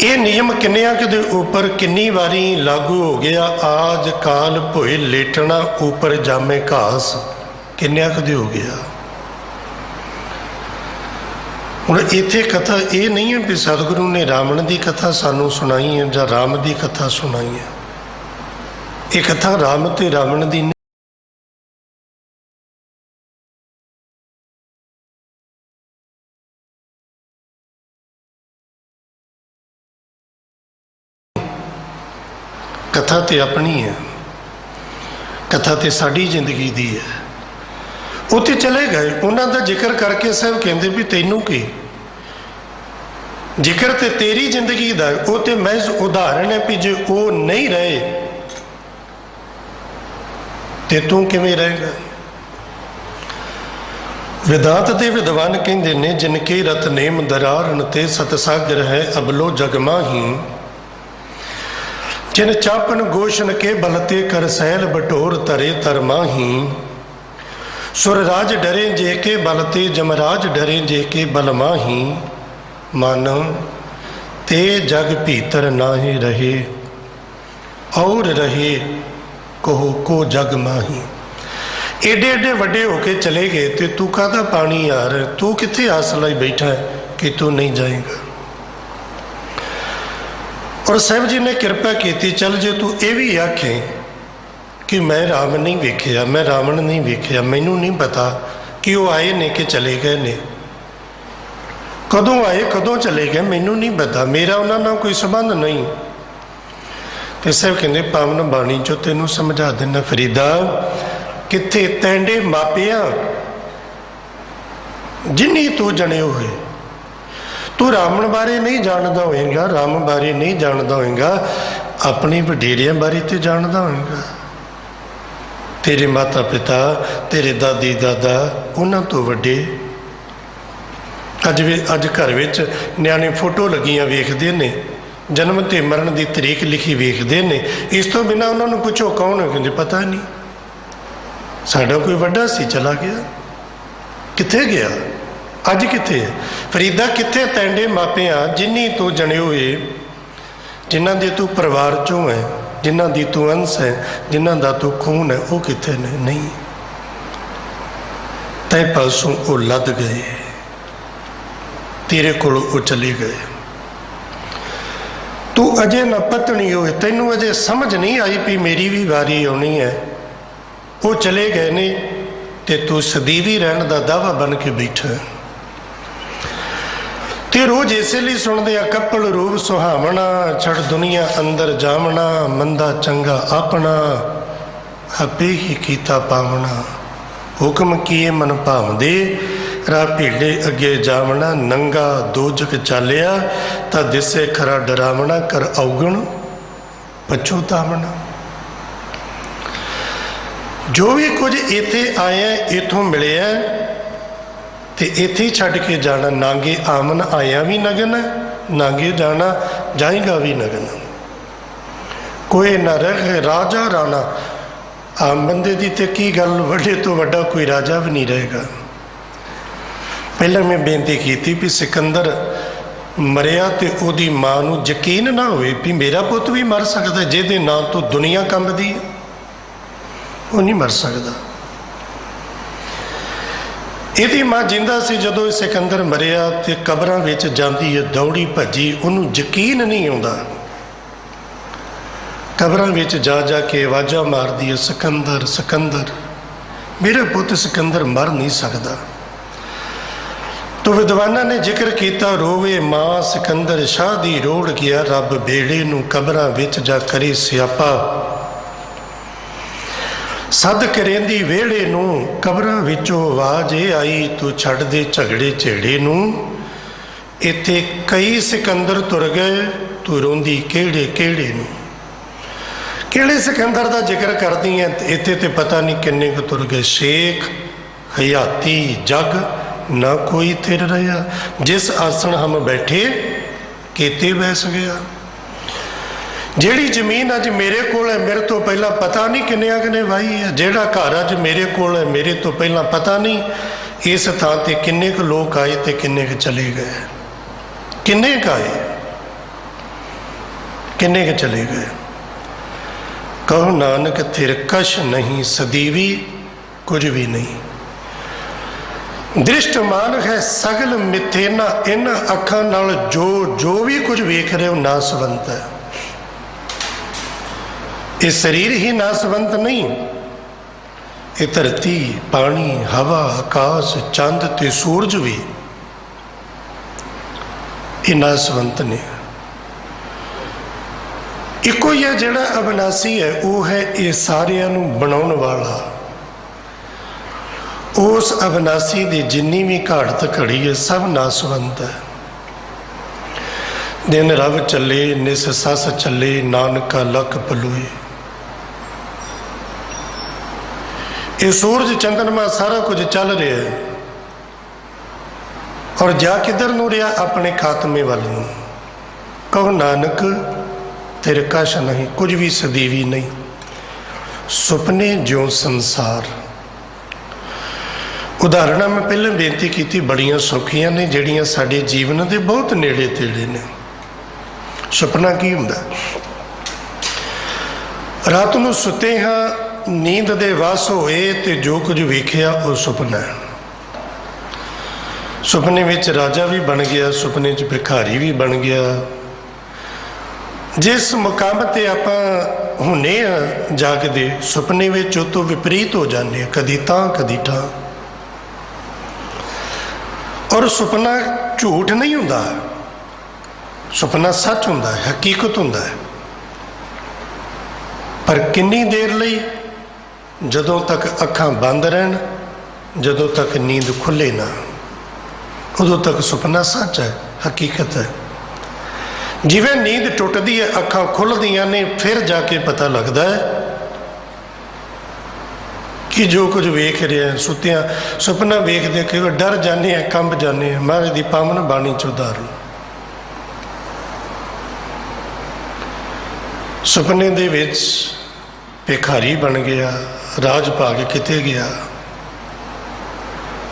ये नियम किन्नियां के ऊपर किन्नी बारी लागू हो गया। आज काल भोए लेटना ऊपर जामे घास, किन्नियां कदे हो गया। हुण इत्थे कथा ये नहीं है भी सतगुरु ने रावण की कथा सानू सुनाई है जां राम की कथा सुनाई है। ये कथा राम ते रावण की कथा तो अपनी है, कथा तो साड़ी जिंदगी दी है। उत्थे चले गए, उन्हों का जिक्र करके साहब कहते भी तैनू की जिक्र तो तेरी जिंदगी का, वो तो महज उदाहरण है भी जो वो नहीं रहे तो तू किवें रहेगा। वेदांत के विद्वान कहते ने जिनके रत नेम दरारन ते सतसागर है अबलो जगमा ही। जिन चापन गोशन के बलते कर सैल बटोर तरे तरमाही। सुरराज डरे जे के बलते जमराज डरे जे के बलमाही। मानव ते जग भीतर नाहे रहे और रहे कहो को जग माही। एडे एडे वड्डे होके चले गए तो तू काहदा पानी यार, तू कित्थे आस लाई बैठा है कि तू नहीं जाएगा। और साहब जी ने कृपा की, चल जे तू ये भी आखे कि मैं राम नहीं वेखिया, मैं रावण नहीं वेखिया, मैनू नहीं पता कि वो आए ने कि चले गए ने, कदों आए कदों चले गए मैनू नहीं पता, मेरा उन्होंने नाल कोई संबंध नहीं। तो साहब कहते पावन बाणी चो तेनू समझा देना फरीदा, कित्थे तैंडे मापिया जिन्नी तू जने हुए। तू रावण बारे नहीं जानता होएगा, राम बारे नहीं जानता होएगा। अपने वडेरियां बारे तो जानता होगा, तेरे माता पिता, तेरे दादी दादा, उन्होंने तो वड्डे। अज घर विच न्याणे फोटो लगियां वेखदे ने, जन्म ते मरण की तरीक लिखी वेखदे ने, इस तो बिना उन्होंने पुछो कौन है, कहते पता नहीं। साडा कोई वड्डा सी चला गया, कित्थे गया, अज कित्थे है? फरीदा कित्थे तैंडे मापिया जिन्नी तू जने हुए, जिन्हां दे तू परिवार चों है, जिन्हां दी तू अंश है, जिन्हां दा तू खून है, वो कित्थे ने? नहीं, तै पासों वो लद गए, तेरे कोल वो चले गए। तू अजे ना पत्नी होए, तैनू अजे समझ नहीं आई भी मेरी भी वारी आनी है। वो चले गए ने ते तू सदीवी रहने का दावा बन के बैठा है। ते रोज इसे लिए सुनते आ, कपल रूप सुहावना, छड़ दुनिया अंदर जावना, मंदा चंगा अपना, आपे ही कीता पावना। हुक्म किए मन भावदे, राह भीड़े अगे जावना, नंगा दोजक चालिया, ता दिसे खरा डरावना, कर औगण पछोतावना। जो भी कुछ इत्थे आया, इथों मिलिया ते इत्थे छड्ड के जाना। नांगे आमन आया भी नगन, नांगे जाना जाएगा भी नगन। कोई न रह राजा राणा, आम बंदे की तो की गल, वड्डे तो वड्डा कोई राजा भी नहीं रहेगा। पहले मैं बेनती की भी सिकंदर मरिया तो उसकी माँ को यकीन ना होए भी मेरा पुत भी मर सकता है, जिहदे नां तो दुनिया कंबदी है, वो नहीं मर सकता। यदि माँ जिंदा सी, जदों सिकंदर मरिया तो कबरां विच जांदी है दौड़ी भजी, उन्होंने यकीन नहीं आता। कबरां विच जा जा के आवाज़ा मारदी है, सिकंदर सिकंदर, मेरा पुत सिकंदर मर नहीं सकता। तो विद्वाना ने जिक्र किया, रोवे माँ सिकंदर शाह दी रोड़ गया, रब बेड़े नूं कबरां विच जा करे सियापा। सद करेंदी वेड़े नूं कबरां विचों आवाज़ ये आई, तू छड्ड दे झगड़े झेड़े नूं। इत्थे कई सिकंदर तुर गए, तू रोंदी केड़े केड़े नूं। केड़े सिकंदर का जिक्र करदी है, इत्थे ते पता नहीं किन्ने को तुर गए। शेख हयाती जग ना कोई थिर रहा, जिस आसन हम बैठे केते बैस गया। जिहड़ी जमीन अज मेरे कोल है, मेरे तो पहला पता नहीं किन्नियां किने वाही है। जिहड़ा घर अज मेरे कोल है, मेरे तो पहला पता नहीं इस थां ते किन्ने क लोग आए ते किन्ने क चले गए, किन्ने क आए किन्ने क चले गए। कहो नानक थिर कश नहीं, सदीवी कुछ भी नहीं। दृष्टमान है सगल मिथे ना, इन अखां नाल जो जो भी कुछ वेख रहे हो नासवंत है। ये शरीर ही नासवंत नहीं, ये धरती पानी हवा आकाश चंद ते सूरज भी ये नासवंत ने। इको ही है जिहड़ा अविनाशी है, वो है ये सारियां नूं बनाउण वाला। उस अविनाशी की जिन्नी भी घाट घड़ी है, सब नासवंत है। दिन रब चले निस सस चले, नानका लख पलोए। ये सूरज चंद्रमा सारा कुछ चल रहा है, और जा किधर नूं रहा, अपने खात्मे वाल नूं। कहो नानक तेरे कश नहीं, कुछ भी सदीवी नहीं। सुपने ज्यों संसार। उदाहरण मैं पहले बेनती की, बड़ियां सौखियां ने जिहड़ियां साडे जीवन के बहुत नेड़े तेड़े ने। सुपना की हुंदा? रात नूं सुते हाँ, नींद दे वास होए ते जो कुछ वेखिया वो सुपना है। सुपने विच राजा भी बन गया, सुपने च भिखारी भी बन गया। जिस मुकाम ते आपां हुणे आ जागदे, सुपने विच उह तों विपरीत हो जाने, कदी तां कदी ठां। और सुपना झूठ नहीं हुंदा, सुपना सच हुंदा है, हकीकत हुंदा है। पर किन्नी देर लई? जदों तक अखां बंद रहन, जदों तक नींद खुले ना, उदों तक सुपना सच है, हकीकत है। जिवें नींद टुटदी है अखां खुलदियां ने फिर जाके पता लगता है कि जो कुछ वेख रहे हैं सुत्तियां सुपना वेखदे कि डर जाने हैं कंब जाने हैं। महाराज दी पावन बाणी चो उदाहरण सुपने दे विच भिखारी बन गया राज भाग किते गया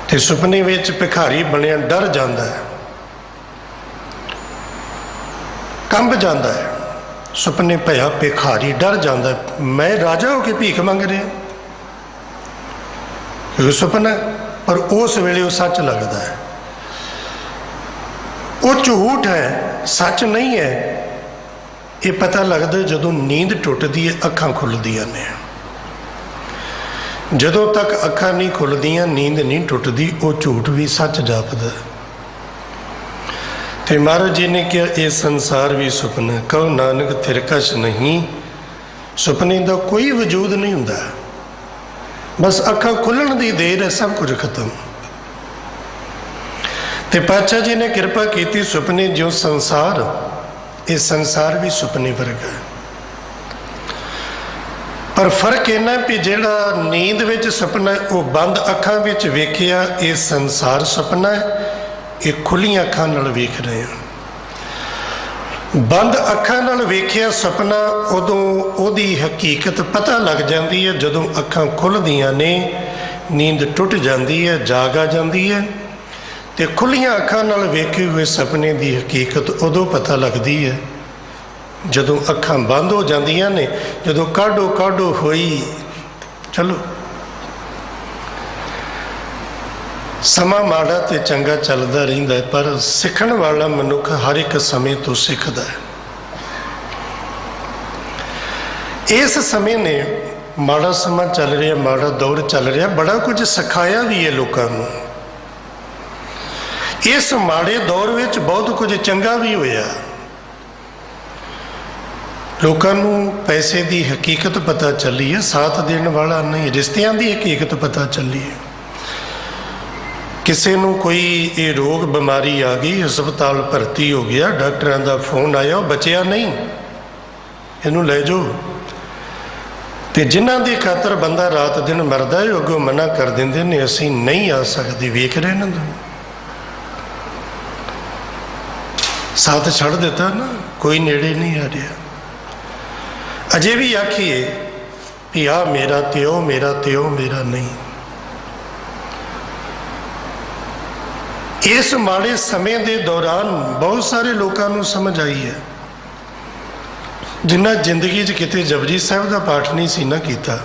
ते सुपने विच भिखारी बनया डर जाता है कंब जाता है सुपने भया भिखारी डर जाता है मैं राजा होके भीख मंग रहा क्योंकि सुपना पर उस वेले वो सच लगता है वो झूठ है सच नहीं है। ये पता लगता जदों नींद टुटदी है अखां खुलदियां ने जदों तक अखां नहीं खुलदियां नींद नहीं टुटदी वो झूठ भी सच जापदा। ते महाराज जी ने कहा यह संसार भी सुपना कहो नानक थिरकश नहीं सुपने का कोई वजूद नहीं हुंदा बस अखां खुलण दी देर है सब कुछ खत्म। ते पातशाह जी ने कृपा की सुपने जो संसार ये संसार भी सुपने वर्गा है पर फर्क इन्ना भी जिहड़ा नींद विच सुपना है वो बंद अखां विच वेखिया ये संसार सुपना है ये खुलियां अखां नाल वेख रहे हैं। बंद अखां नाल वेखिया सपना उदों उहदी हकीकत पता लग जाती है जदों अखां खुलदियां ने नींद टुट जाती है जाग आ जाती है ते खुलियां अखां नाल वेखे हुए सपने की हकीकत उदों पता लगती है जदों अखां बंद हो जांदियां ने जदों काढो काढो होई चलो समा माड़ा तो चंगा चलता रहिंदा है पर सीखण वाला मनुख हर एक समय तो सीखता है। इस समय ने माड़ा समा चल रहा माड़ा दौर चल रहा बड़ा कुछ सिखाया भी है लोगों को। इस माड़े दौर में बहुत कुछ चंगा भी होया लोगों को पैसे की हकीकत पता चली है साथ देने वाला नहीं रिश्तियां की हकीकत पता चली है। किसी को कोई ये रोग बीमारी आ गई हस्पताल भर्ती हो गया डॉक्टरों का फोन आया बचिया नहीं इनू ले जाओ तो जिन्हों की खातर बंदा रात दिन मरदा है अगों मना कर देंगे ने असी नहीं आ सकते वेख रहे ना साथ छड़ दिता ना कोई नेड़े नहीं आ रहा अजे भी आखिए भी आ मेरा त्यो मेरा नहीं। इस माड़े समय के दौरान बहुत सारे लोगों को समझ आई है जिन्हें जिंदगी किते जपजी साहब का पाठ नहीं सी ना किया।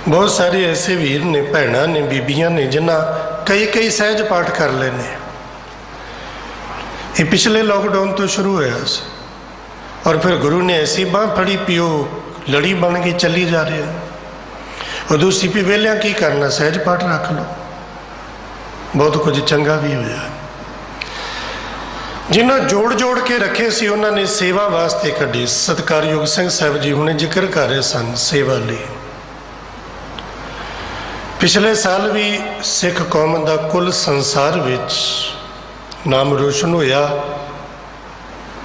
बहुत सारे ऐसे वीर ने भैणां ने बीबियां ने जिन्हें कई कई सहज पाठ कर लेने ये पिछले लॉकडाउन तो शुरू होया और फिर गुरु ने ऐसी बांह फड़ी पियो लड़ी बन के चली जा रही है उदों सी पी वेलिया की करना सहज पाठ रख लो बहुत कुछ चंगा भी होया। जिन्हें जोड़ जोड़ के रखे सी उन्होंने सेवा वास्ते कढ़ी सत्कारयोग सिंह साहब जी हुणे जिक्र कर रहे सन सेवा लिए पिछले साल भी सिख कौम का कुल संसार विच नाम रोशन होया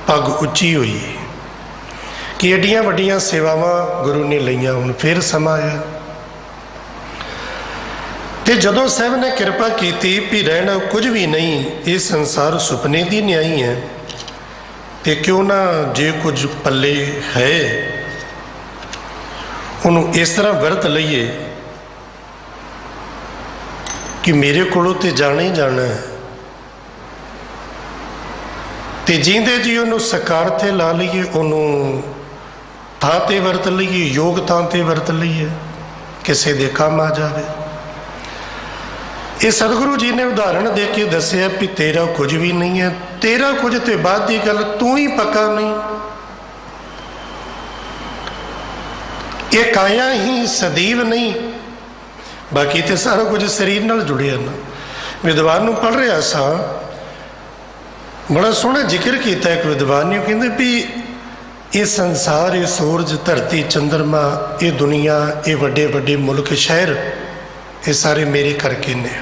पग उच्ची हुई कि एडियां वड्डियां सेवावां गुरु ने लईयां हुण फिर समा आया ते जदों साहब ने कृपा की भी रहना कुछ भी नहीं ये संसार सुपने की न्याई है तो क्यों ना जे कुछ पल्ले है उन्होंने इस तरह वरत लईए कि मेरे को तो जाना ही जाना है तो जींदे जी उन्होंने सकार ते ला लीए उन्होंने थां ते वरत लईए योग थां ते वरत लईए किसी दे काम आ जाए। ये सतगुरु जी ने उदाहरण दे के दसिया भी तेरा कुछ भी नहीं है तेरा कुछ तो बाद की गल तू ही पक्का नहीं ये काया ही सदैव नहीं बाकी तो सारा कुछ शरीर नाल जुड़िया ना। विद्वान पढ़ रहा सा बड़ा सोहना जिक्र किया एक विद्वान ने कहते भी ये संसार ये सूरज धरती चंद्रमा ये दुनिया ये वड्डे वड्डे मुल्क शहर ये सारे मेरे करके ने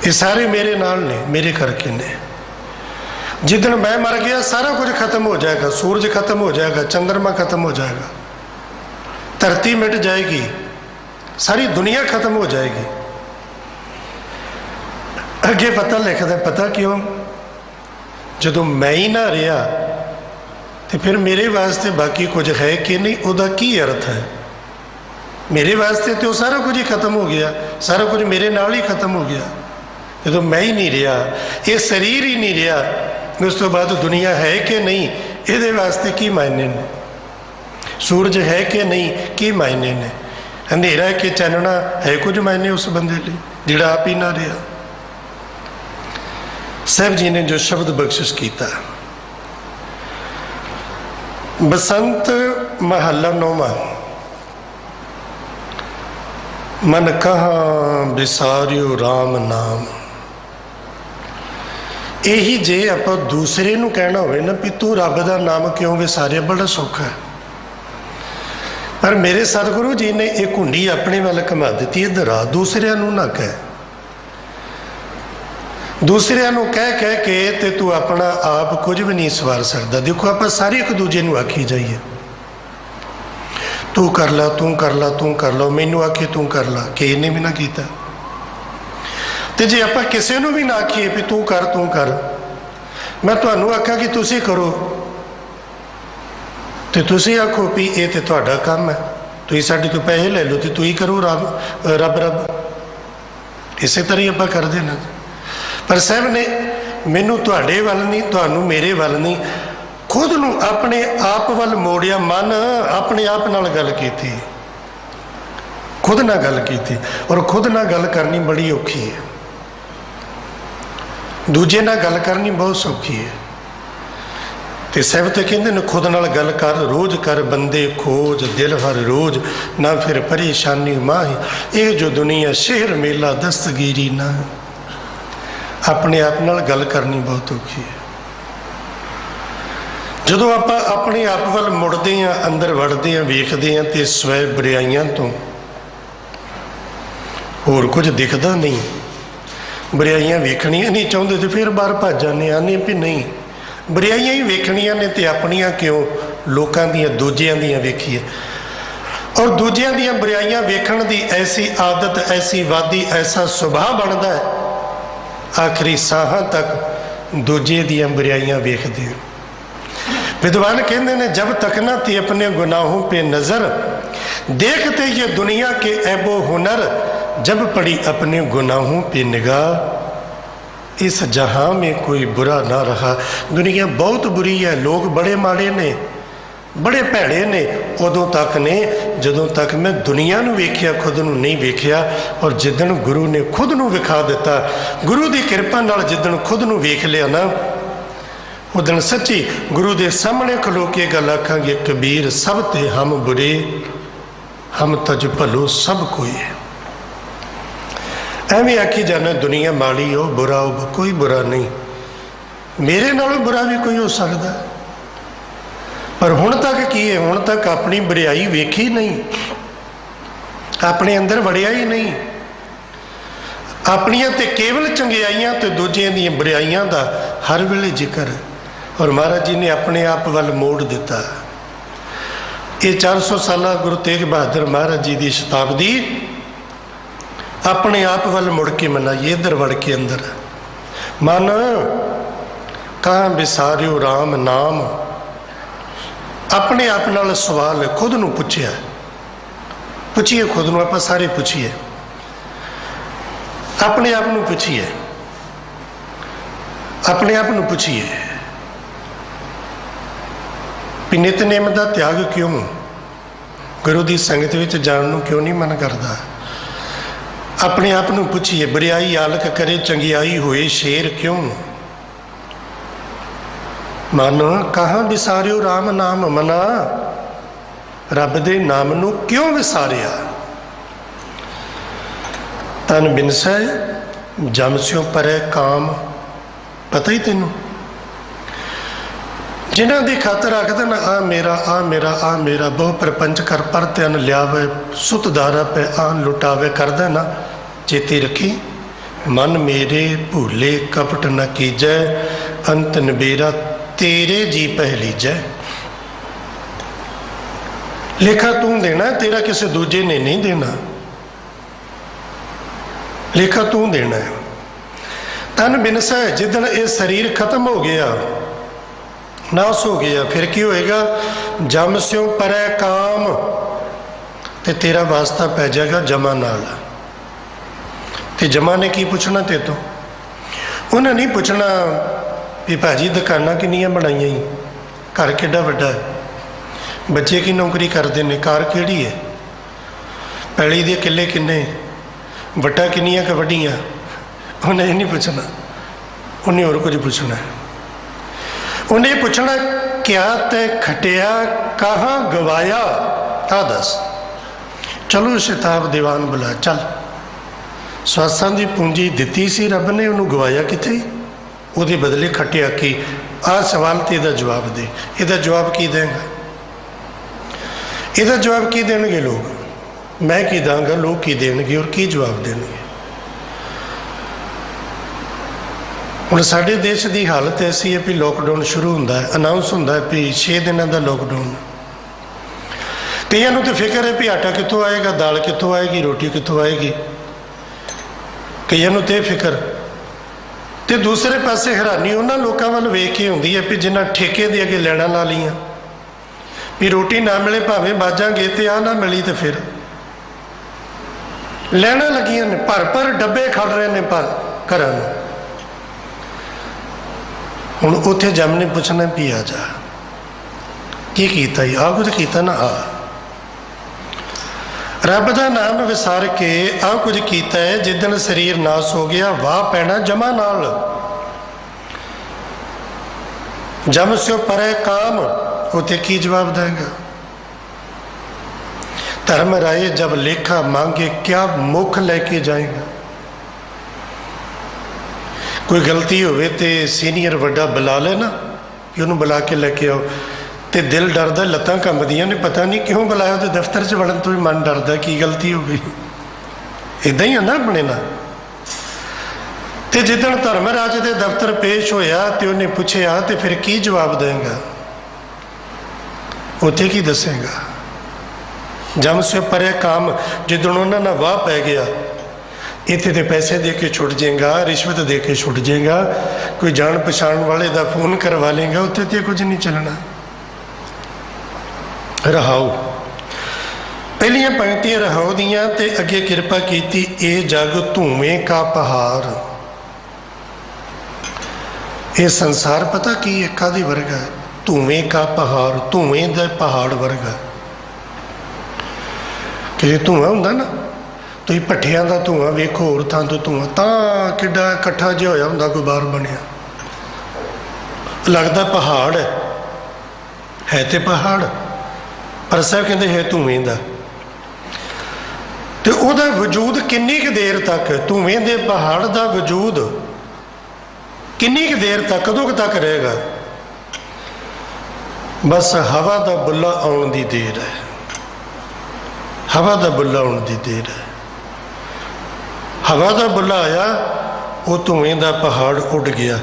ये सारे मेरे नाल ने मेरे करके ने जिदन मैं मर गया सारा कुछ खत्म हो जाएगा, सूरज खत्म हो जाएगा, चंद्रमा खत्म हो जाएगा, धरती मिट जाएगी, सारी दुनिया खत्म हो जाएगी। अगे पता लिखता, पता क्यों? जदों मैं ही ना रहा तो फिर मेरे वास्ते बाकी कुछ है कि नहीं, उहदा की अर्थ है? मेरे वास्ते तो सारा कुछ ही खत्म हो गया, सारा कुछ मेरे नाल ही खत्म हो गया। जो मैं ही नहीं रहा, ये शरीर ही नहीं रहा, उस तो बाद दुनिया है कि नहीं, ये वास्ते की मायने ने? सूरज है कि नहीं, की मायने ने? अंधेरा है कि चानना है, कुछ मायने उस बंदे लिए जिहड़ा आप ही ना रहा। साहब जी ने जो शब्द बख्शिश किया, बसंत महला 9वां, मन कहाँ विसारियो राम नाम। यही जे आप दूसरे नूं कहना होवे ना भी तू रब दा नाम क्यों विसारिया, बड़ा सौखा है। पर मेरे सतगुरु जी ने एक कुंडी अपने वाल घुमा दी, इधर आ, दूसरिਆਂ नूं ना कह। दूसरिਆਂ नूं कह कह के ते तू अपना आप कुछ भी नहीं सवार सकता। देखो आप सारे एक दूजे नूं आखी जाइए, तू कर ला, तू कर ला, तू कर ला, मैनू आखिए तू कर ला, कि इन्हें भी ना किया। तो जे आप किसी को भी ना आखिए भी तू कर, तू कर, मैं तुहानू आखा कि तुसी करो, तो तुसी आखो भी ये तो तुहाडा काम है, तुसीं साडे तो पैसे ले लो तो तू ही करो रब रब रब। इस तरह ही आप करते ना। पर साहब ने मैनू तुहाडे वल नहीं, तुहानू मेरे वल नहीं, खुद नू अपने आप वल मोड़िया। मन अपने आप नाल गल कीती, खुद ना गल कीती, और खुद ना गल करनी बड़ी औखी है, दूजे नाल गल करनी बहुत सौखी है। तो साहब तो कहते हैं खुद नाल गल कर, रोज कर बंदे खोज, दिल हर रोज ना फिर परेशानी माही, ये जो दुनिया शहर मेला दस्तगीरी ना। अपने आप नाल गल करनी बहुत औखी है। जदों आप अपने आप वाल मुड़ते हैं, अंदर वड़ते हैं, वेखते हैं, तो स्वै बुराइयां तो होर कुछ दिखता नहीं। बुराइयां वेखनियां नहीं चाहते तो फिर बाहर भज जाने, आने भी नहीं बुराइयां ही वेखनियां ने, तो अपनियां क्यों, लोकां दियां दूजियां दियां वेखिए। और दूजियां दियां बुराइयां वेखण दी ऐसी आदत, ऐसी वादी, ऐसा सुभाव बनता है, आखिरी साहां तक दूजे दियां बुराइयां वेखदे हो। विद्वान कहते हैं जब तक ना थी अपने गुनाहों पे नजर, देखते ये दुनिया के ऐबो हुनर, जब पड़ी अपने गुनाहों पे निगाह, इस जहां में कोई बुरा ना रहा। दुनिया बहुत बुरी है, लोग बड़े माड़े ने, बड़े भैड़े ने उदों तक ने जदों तक मैं दुनिया नूं वेखिया, खुद नूं नहीं वेखिया। और जिदन गुरु ने खुद नूं विखा दिता, गुरु की कृपा नाल जिदन खुद नूं वेख लिया ना, उदन सच्ची गुरु के सामने खलो के गल आखांगे, कबीर सब ते हम बुरे, हम तज भलो सब कोई है। एवं आखी जाना दुनिया माड़ी हो, बुरा हो, कोई बुरा नहीं, मेरे नालों बुरा भी कोई हो सकता। पर हुण तक की है, हुण तक अपनी बुराई वेखी नहीं, अपने अंदर वड़िया ही नहीं। अपनियां ते केवल चंगियाइयां ते दूजियां दी बुराइयां दा हर वेले जिक्र। और महाराज जी ने अपने आप वाल मोड़ दिता। ये 400 साल गुरु तेग बहादुर महाराज जी की शताब्दी अपने आप वाल मुड़ के मनाइए, इधर वड़ के अंदर। मन कहाँ विसारियो राम नाम, अपने आप नाल सवाल खुद नूं पुछिया, पुछिए खुद नूं, आप सारे पुछिए, अपने आप नूं पुछिए, अपने आप नूं पुछिए भी नितनेम का त्याग क्यों, गुरु की संगत में जान नूं क्यों नहीं मन करता। अपने आप नूं पुछिए, बुराई आलक करे चंगियाई होए शेर क्यों। मन कहाँ विसारियो राम नाम, मना रब दे नाम नूं क्यों विसारिया। तन बिनसै जम स्यों परै काम, पता ही तेनों। जिन्हों की खातर आखते ना आ मेरा आ मेरा आ मेरा, बहु प्रपंच कर पर त्यान लियावे, सुत दारा पे आन लुटावे, करदा ना चेती रखी। मन मेरे भूले कपट न कीजै, अंत नबेरा तेरे जी पहलीजै। लेखा तू देना, तेरा किसी दूजे ने नहीं देना। लेखा तू देना है। तन बिनसा है, जिदन ये शरीर खत्म हो गया, नाश हो गया, फिर की होएगा? जम स्यों परै काम, ते तेरा वास्ता पै जाएगा जमा नाल। ते जमा ने की पूछना ते तो? उन्हें नहीं पूछना भी भाजी दुकाना किनियां बनाइया ही, घर किड्डा वड्डा है, बच्चे की नौकरी करते हैं, कार किहड़ी है, पैली दे किले किन्ने, वट्टा किनियां कि वड्डियां। उन्हें ये नहीं पूछना, उन्हें और कुछ पूछना है। उन्हें पूछना क्या तै खटिया कहाँ गवाया, ता दस। चलो शताब दीवान बुला, चल स्वासां दी पूंजी दिती सी रब ने, उन्होंने गवाया किथे, ਉਹਦੇ बदले खटिया की। आ सवाल तो ਇਹਦਾ जवाब दे। ਇਹਦਾ जवाब की देंगा? ਇਹਦਾ जवाब की देंगे लोग? मैं की दांगा, लोग की देंगे और की जवाब देंगे? ਹੁਣ ਸਾਡੇ देश की हालत ऐसी है भी लॉकडाउन शुरू होंदा है, अनाउंस होंदा है भी 6 दिनों का लॉकडाउन। कईयां नूं तो फिक्र है भी आटा कित्थों आएगा, दाल कित्थों आएगी, रोटी कित्थों आएगी। कईयां नूं ते फिक्र। तो दूसरे पासे हैरानी उन्होंने लोगों वाल वेख के होंदी है भी जिन्हें ठेके दे अगे लैना ला लिया भी रोटी ना मिले भावें बाजांगे, तो आ ना मिली तो फिर लैना लगियां ने, भर भर डब्बे खड़ रहे हैं पर घर। हुण उत्थे जम ने पूछना भी आ जा की कीता ही, आ कुछ कीता ना, आ रब का नाम विसार के आ कुछ किया है। जिदन शरीर नाश हो गया, वाह पैना जमा नाल। जम स्यो परै काम, उते की जवाब देगा? धर्म राय जब लेखा मांगे, क्या मुख लेके जाएगा? कोई गलती होवे ते सीनियर वड्डा बुला लेना कि उन्होंने बुला के लेके आओ, तो दिल डरदा, लत्तां कंबदियां ने, पता नहीं क्यों बुलाया, तो दफ्तर च वड़न तो भी मन डरदा की गलती हो गई। इदां ही है ना अपने ना। तो जिदन धर्मराज के दफ्तर पेश होया तो उन्हें पूछया तो फिर की जवाब देगा? उत्थे की दसेगा? जम से परे काम, जिदन उन्होंने वाह पै गया, इतने तो पैसे दे के छुट जाएगा, रिश्वत दे के छुट जाएगा, कोई जान पछाण वाले का फोन करवा लेगा, उत्थे तो कुछ नहीं चलना। रहाओ पहलियां पंक्तियां रहाओ दियां ते अगे कृपा कीती, ए जग धूमें का पहाड़। ये संसार पता की है कादी वर्गा है? धूमें का पहाड़, धूमें का पहाड़ वर्गा। कि धुआं होंदा ना, तुसीं भट्ठियां का धुआं वेखो, होर थां तो धुआं तां किड्डा इकट्ठा जिहा होया हुंदा, कोई बाहर बनया, लगदा पहाड़ है तो पहाड़, पर साहब कहते है धुएं का। तो वह वजूद किन्नी क देर तक, धुएं के पहाड़ का वजूद किन्नी क देर तक, कदों तक रहेगा? बस हवा का बुला आने की देर है, हवा का बुला आने की देर है। हवा का बुला आया, वो धुएं का पहाड़ उड़ गया।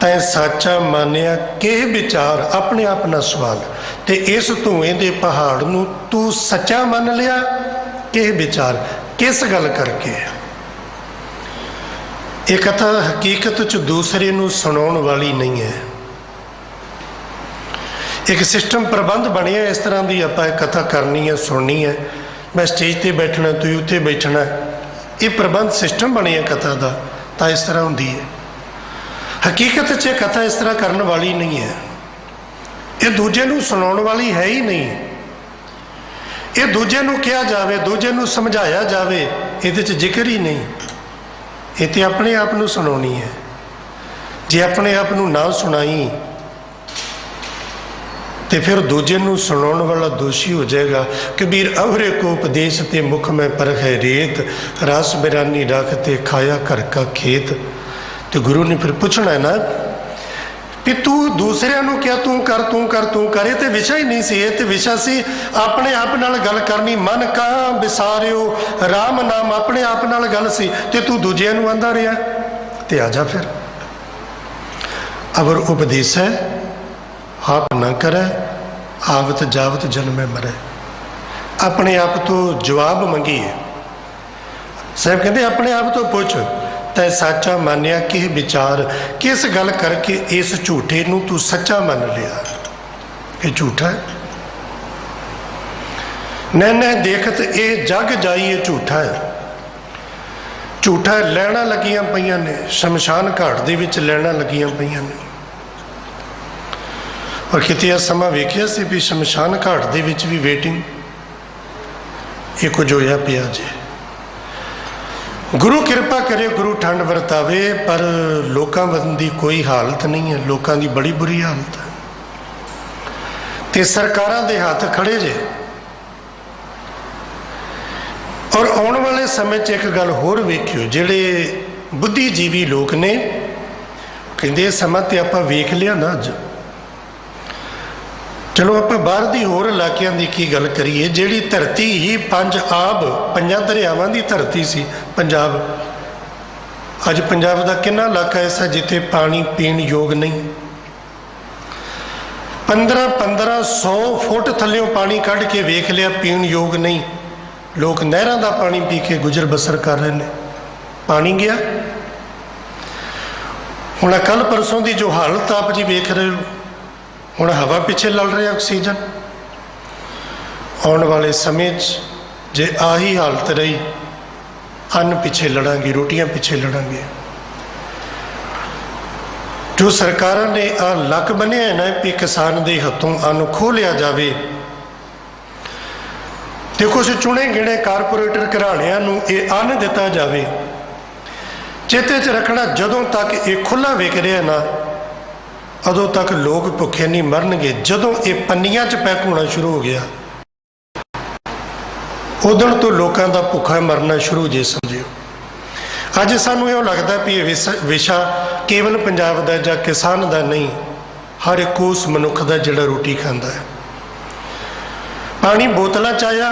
तैं सच्चा मानिया के विचार, अपने आप ना सवाल, तो इस धुएं के पहाड़ नूं तू सच्चा मान लिया के विचार, किस गल करके? ये कथा हकीकत च दूसरे नूं सुनाउण वाली नहीं है। एक सिस्टम प्रबंध बनिया इस तरह की, आप कथा करनी है, सुननी है, मैं स्टेज पर बैठना, तू उत्ते बैठना, ये प्रबंध सिस्टम बनिया कथा का, तो इस तरह होंदी है। हकीकत च कथा इस तरह करने वाली नहीं है, ये दूजे नूं सुनाउण वाली है ही नहीं। ये दूजे नूं कहा जाए, दूजे नूं समझाया जाए, इहदे च जिक्र ही नहीं। ये तो अपने आप नूं सुनाउणी है। जे अपने आप नूं ना सुनाई तो फिर दूजे नूं सुनाउण वाला दोषी हो जाएगा। कबीर अवरे को उपदेश ते मुख में परखे रेत, रस बिरानी रखते खाया घर का खेत। तो गुरु ने फिर पूछना है ना भी तू दूसरे नूं क्या तू कर तू कर तू कर, ये तो विषय ही नहीं सी, ये तो विषय सी अपने आप नाल गल करनी। मन कहाँ विसारियो राम नाम, अपने आप नाल गल सी, ते तू दूजे नूं आंदा रहा, ते आ जा फिर। अवर उपदेश है आप न करे, आवत जावत जन्मे मरे। अपने आप तो जवाब मंगीए। साहब कहते अपने आप तो पुछ तै सच्चा मानिया कि विचार, किस गल करके इस झूठे नूं तू सच्चा मान लिया। ये झूठा है। नैने देखत ये जग जाइए झूठा है। झूठा लैना लगियां पईयां ने, शमशान घाट दे विच लैना लगियां पईयां ने। और किते समा वेखिया सी भी शमशान घाट दे विच भी वेटिंग ये कुछ होया पिया जे। गुरु कृपा करे, गुरु ठंड वरतावे, पर लोकां बंदी कोई हालत नहीं है। लोकां दी बड़ी बुरी हालत है ते सरकारां दे हाथ खड़े जे। और आने वाले समय च एक गल होर वेखियो, जिहड़े बुद्धिजीवी लोग ने कहंदे समा ते आपां वेख लिया ना। अज चलो आप बाहर दी होर इलाकियां दी की गल करिए, जिहड़ी धरती ही पंज आब पंजां दरियावां दी धरती सी पंजाब। अज पंजाब दा किन्ना इलाका ऐसा जिथे पानी पीण योग नहीं। 1500 फुट थल्लियों पानी कढ़ के वेख लिया, पीण योग नहीं। लोग नहरां दा पानी पी के गुजर बसर कर रहे हैं। पानी गया। हुण कल परसों की जो हालत आप जी वेख रहे हो, हुण हवा पिछे लड़ रही ऑक्सीजन। आने वाले समय जे आही हालत रही, अन्न पिछे लड़ांगे, रोटियां पिछे लड़ांगे। जो सरकारां ने आ लक बनिया है ना कि किसान के हथों अन्न खो लिया जाए। तो कुछ चुने गिने कारपोरेटर घराणियां नूं ये अन्न दिता जाए। चेते च रखना, जदों तक ये खुला विक रहा ना, उदों तक लोग भुखे नहीं मरनगे। जदों ये पन्नियां च पैक होना शुरू हो गया, उदों तो लोगों का भुखा मरना शुरू जे समझियो। अज सानूं इहो लगदा भी विशा केवल पंजाब दा जां किसान दा नहीं, हर एक उस मनुख दा जिहड़ा रोटी खांदा है। पानी बोतलों च आया,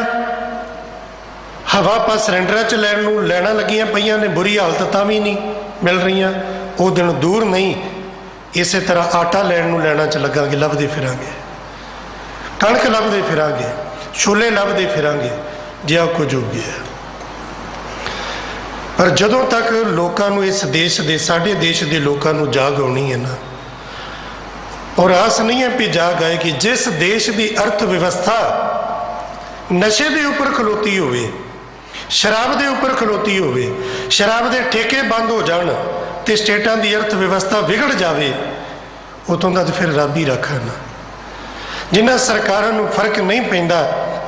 हवा आप सिलेंडर च लैना लगियां पईयां ने, बुरी हालत तां भी नहीं मिल रही। वो दिन दूर नहीं, इस तरह आटा लैना च लगांगे, लभदे फिरांगे, कणक लभदे फिरांगे, छोले लभदे फिरांगे, जिहा कुछ हो गया। पर जदों तक लोगों को इस देश के साढ़े देश के लोगों को जाग आनी है ना, और आस नहीं है भी जाग आएगी। जिस देश की अर्थ व्यवस्था नशे के उपर खलोती होवे, शराब के उपर खलोती होवे, शराब के ठेके बंद हो जान तो स्टेटां की अर्थ व्यवस्था बिगड़ जाए, उतों का तो फिर रब ही रखा ना। जिन्हां सरकारां नूं फर्क नहीं पैंदा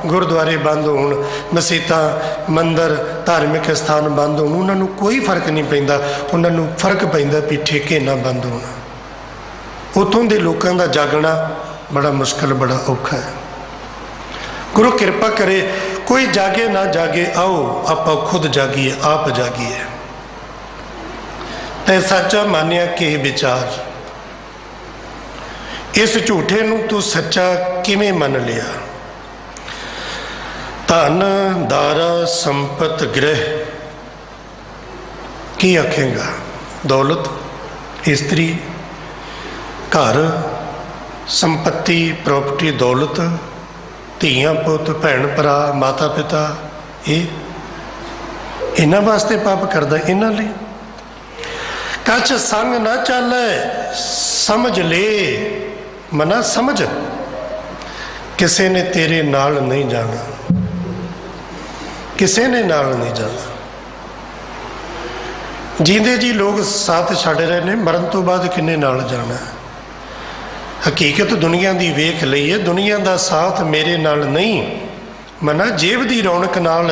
गुरुद्वारे बंद होण, मसीतां मंदिर धार्मिक स्थान बंद होण, उन्हां नूं कोई फर्क नहीं पैंदा। उन्हां नूं फर्क पैंदा भी ठेके ना बंद होण। उतों के लोगों का जागना बड़ा मुश्किल, बड़ा औखा है। गुरु कृपा करे, कोई जागे ना जागे, आओ आप खुद जागिए, आप जागिए। तै सच्चा मानिया कि विचार, इस झूठे नूं तू सच्चा किवें मन लिया। धन दारा संपत गृह की आखेगा, दौलत स्त्री घर संपत्ति प्रॉपर्टी दौलत धीआं पुत भैन भरा माता पिता, ये इन्हां वास्ते पाप करदा। इन्हां लई कछ संग ना चलै समझ ले मना समझ, किसी ने तेरे नाल नहीं जाना, किसी ने नाल नहीं जाना। जींदे जी लोग साथ छड्ड रहे ने, मरण तो बाद किन्ने नाल जाना है। हकीकत दुनिया की वेख लई है, दुनिया का साथ मेरे नाल नहीं। मना जेब की रौनक नाल,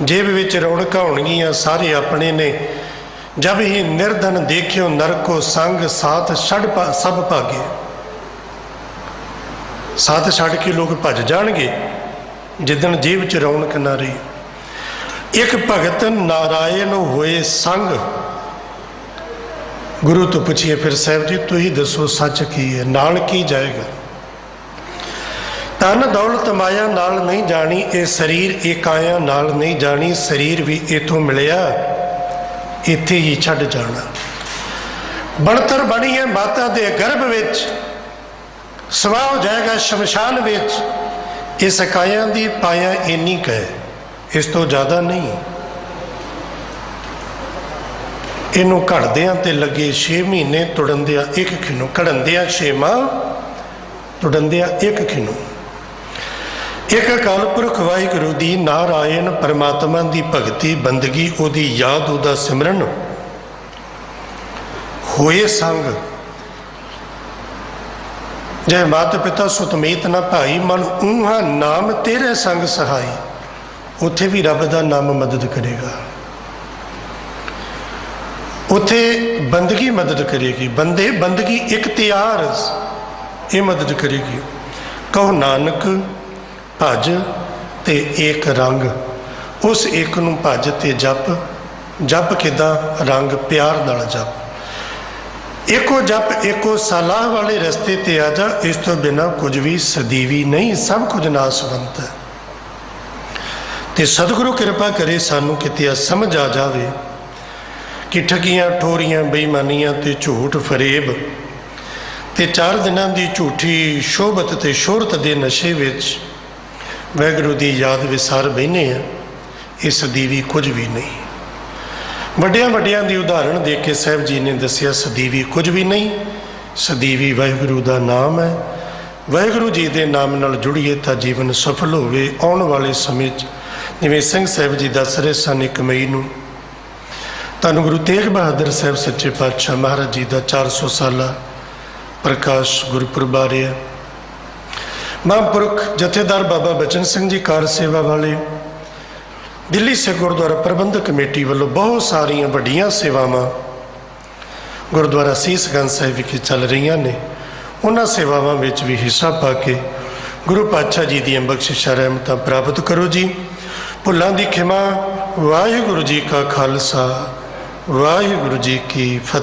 जेब विच रौनक होणगियां सारे अपने ने। जब ही निर्धन देखियो नरको संग, साथ छड़ सब भागे। साथ छड़ के लोग भज जाणगे जिदन जेब च रौनक ना रही। एक भगत नारायण होए संग। गुरु तो पूछिए फिर साहब जी तू ही दसो सच की है, नाल की जाएगा। धन दौलत माया नाल नहीं जानी, ये शरीर ये काया नाल नहीं जानी। शरीर भी इथों मिलिया, इत्थे ही छड्ड जाना। ਬਣਤਰ ਬਣੀ ਹੈ ਮਾਤਾ ਦੇ ਗਰਭ ਵਿੱਚ, ਸਵਾਹ ਹੋ ਜਾਏਗਾ ਸ਼ਮਸ਼ਾਨ ਵਿੱਚ। ਇਸ ਕਾਇਆ ਦੀ ਪਾਇਆ ਇੰਨੀ ਕਹੇ, ਇਸ ਤੋਂ ਜ਼ਿਆਦਾ ਨਹੀਂ। ਇਹਨੂੰ ਘੜਦਿਆਂ ਤੇ ਲੱਗੇ 6 ਮਹੀਨੇ, ਤੁੜਨਦਿਆਂ 1 ਖਿਨੋ, ਘੜਨਦਿਆਂ 6 ਮਾਹ, ਤੁੜਨਦਿਆਂ 1 ਖਿਨੋ। ਇੱਕ ਅਕਾਲ ਪੁਰਖ ਵਾਹਿਗੁਰੂ ਦੀ ਨਾਰਾਇਣ ਪਰਮਾਤਮਾ ਦੀ ਭਗਤੀ ਬੰਦਗੀ, ਉਹਦੀ ਯਾਦ, ਉਹਦਾ ਸਿਮਰਨ ਹੋਏ ਸੰਗ। ਜੈ ਮਾਤ ਪਿਤਾ ਸੁਤਮੀਤ ਨਾ ਭਾਈ, ਮਨ ਊਹਾ ਨਾਮ ਤੇਰੇ ਸੰਗ ਸਹਾਈ। ਉੱਥੇ ਵੀ ਰੱਬ ਦਾ ਨਾਮ ਮਦਦ ਕਰੇਗਾ, ਉੱਥੇ ਬੰਦਗੀ ਮਦਦ ਕਰੇਗੀ। ਬੰਦੇ ਬੰਦਗੀ ਇਖਤਿਆਰ, ਇਹ ਮਦਦ ਕਰੇਗੀ। ਕਹੋ ਨਾਨਕ ਭਜ ਤੇ ਏਕ ਰੰਗ, ਉਸ ਇੱਕ ਨੂੰ ਭਜ ਤੇ ਜਪ। ਜਪ ਕਿੱਦਾਂ? ਰੰਗ ਪਿਆਰ ਨਾਲ ਜਪ। ਇੱਕੋ ਜਪ, ਇੱਕੋ ਸਲਾਹ ਵਾਲੇ ਰਸਤੇ ਤੇ ਆ ਜਾ। ਇਸ ਤੋਂ ਬਿਨਾਂ ਕੁਝ ਵੀ ਸਦੀਵੀ ਨਹੀਂ, ਸਭ ਕੁਝ ਨਾਸਵੰਤ ਹੈ। ਤੇ ਸਤਿਗੁਰੂ ਕਿਰਪਾ ਕਰੇ ਸਾਨੂੰ ਕਿਤੇ ਸਮਝ ਆ ਜਾਵੇ ਕਿ ਠੱਗੀਆਂ, ਠੋਰੀਆਂ, ਬੇਈਮਾਨੀਆਂ ਤੇ ਝੂਠ ਫਰੇਬ ਤੇ 4 ਦਿਨਾਂ ਦੀ ਝੂਠੀ ਸ਼ੋਭਤ ਤੇ ਸ਼ੋਹਰਤ ਦੇ ਨਸ਼ੇ ਵਿੱਚ ਵਾਹਿਗੁਰੂ ਦੀ ਯਾਦ ਵਿਸਾਰ ਬਹਿਨੇ ਆ। ਇਹ ਸਦੀਵੀ ਕੁਝ ਵੀ ਨਹੀਂ। ਵੱਡਿਆਂ ਵੱਡਿਆਂ ਦੀ ਉਦਾਹਰਣ ਦੇ ਕੇ ਸਾਹਿਬ ਜੀ ਨੇ ਦੱਸਿਆ ਸਦੀਵੀ ਕੁਝ ਵੀ ਨਹੀਂ। ਸਦੀਵੀ ਵਾਹਿਗੁਰੂ ਦਾ ਨਾਮ ਹੈ। ਵਾਹਿਗੁਰੂ ਜੀ ਦੇ ਨਾਮ ਨਾਲ ਜੁੜੀਏ ਤਾਂ ਜੀਵਨ ਸਫਲ ਹੋਵੇ। ਆਉਣ ਵਾਲੇ ਸਮੇਂ 'ਚ ਜਿਵੇਂ ਸਿੰਘ ਸਾਹਿਬ ਜੀ ਦੱਸ ਰਹੇ ਸਨ, 1 ਮਈ ਨੂੰ ਧੰਨ ਗੁਰੂ ਤੇਗ ਬਹਾਦਰ ਸਾਹਿਬ ਸੱਚੇ ਪਾਤਸ਼ਾਹ ਮਹਾਰਾਜ ਜੀ ਦਾ 400 ਸਾਲਾ ਪ੍ਰਕਾਸ਼ ਗੁਰਪੁਰਬ ਆ ਰਿਹਾ। ਮਹਾਂਪੁਰਖ ਜਥੇਦਾਰ ਬਾਬਾ ਬਚਨ ਸਿੰਘ ਜੀ ਕਾਰ ਸੇਵਾ ਵਾਲੇ ਦਿੱਲੀ ਸਿੱਖ ਗੁਰਦੁਆਰਾ ਪ੍ਰਬੰਧਕ ਕਮੇਟੀ ਵੱਲੋਂ ਬਹੁਤ ਸਾਰੀਆਂ ਵੱਡੀਆਂ ਸੇਵਾਵਾਂ ਗੁਰਦੁਆਰਾ ਸੀਸ ਗੰਜ ਸਾਹਿਬ ਵਿਖੇ ਚੱਲ ਰਹੀਆਂ ਨੇ। ਉਹਨਾਂ ਸੇਵਾਵਾਂ ਵਿੱਚ ਵੀ ਹਿੱਸਾ ਪਾ ਕੇ ਗੁਰੂ ਪਾਤਸ਼ਾਹ ਜੀ ਦੀਆਂ ਬਖਸ਼ਿਸ਼ਾਂ ਰਹਿਮਤਾਂ ਪ੍ਰਾਪਤ ਕਰੋ ਜੀ। ਭੁੱਲਾਂ ਦੀ ਖਿਮਾ। ਵਾਹਿਗੁਰੂ ਜੀ ਕਾ ਖਾਲਸਾ, ਵਾਹਿਗੁਰੂ ਜੀ ਕੀ ਫਤਿਹ।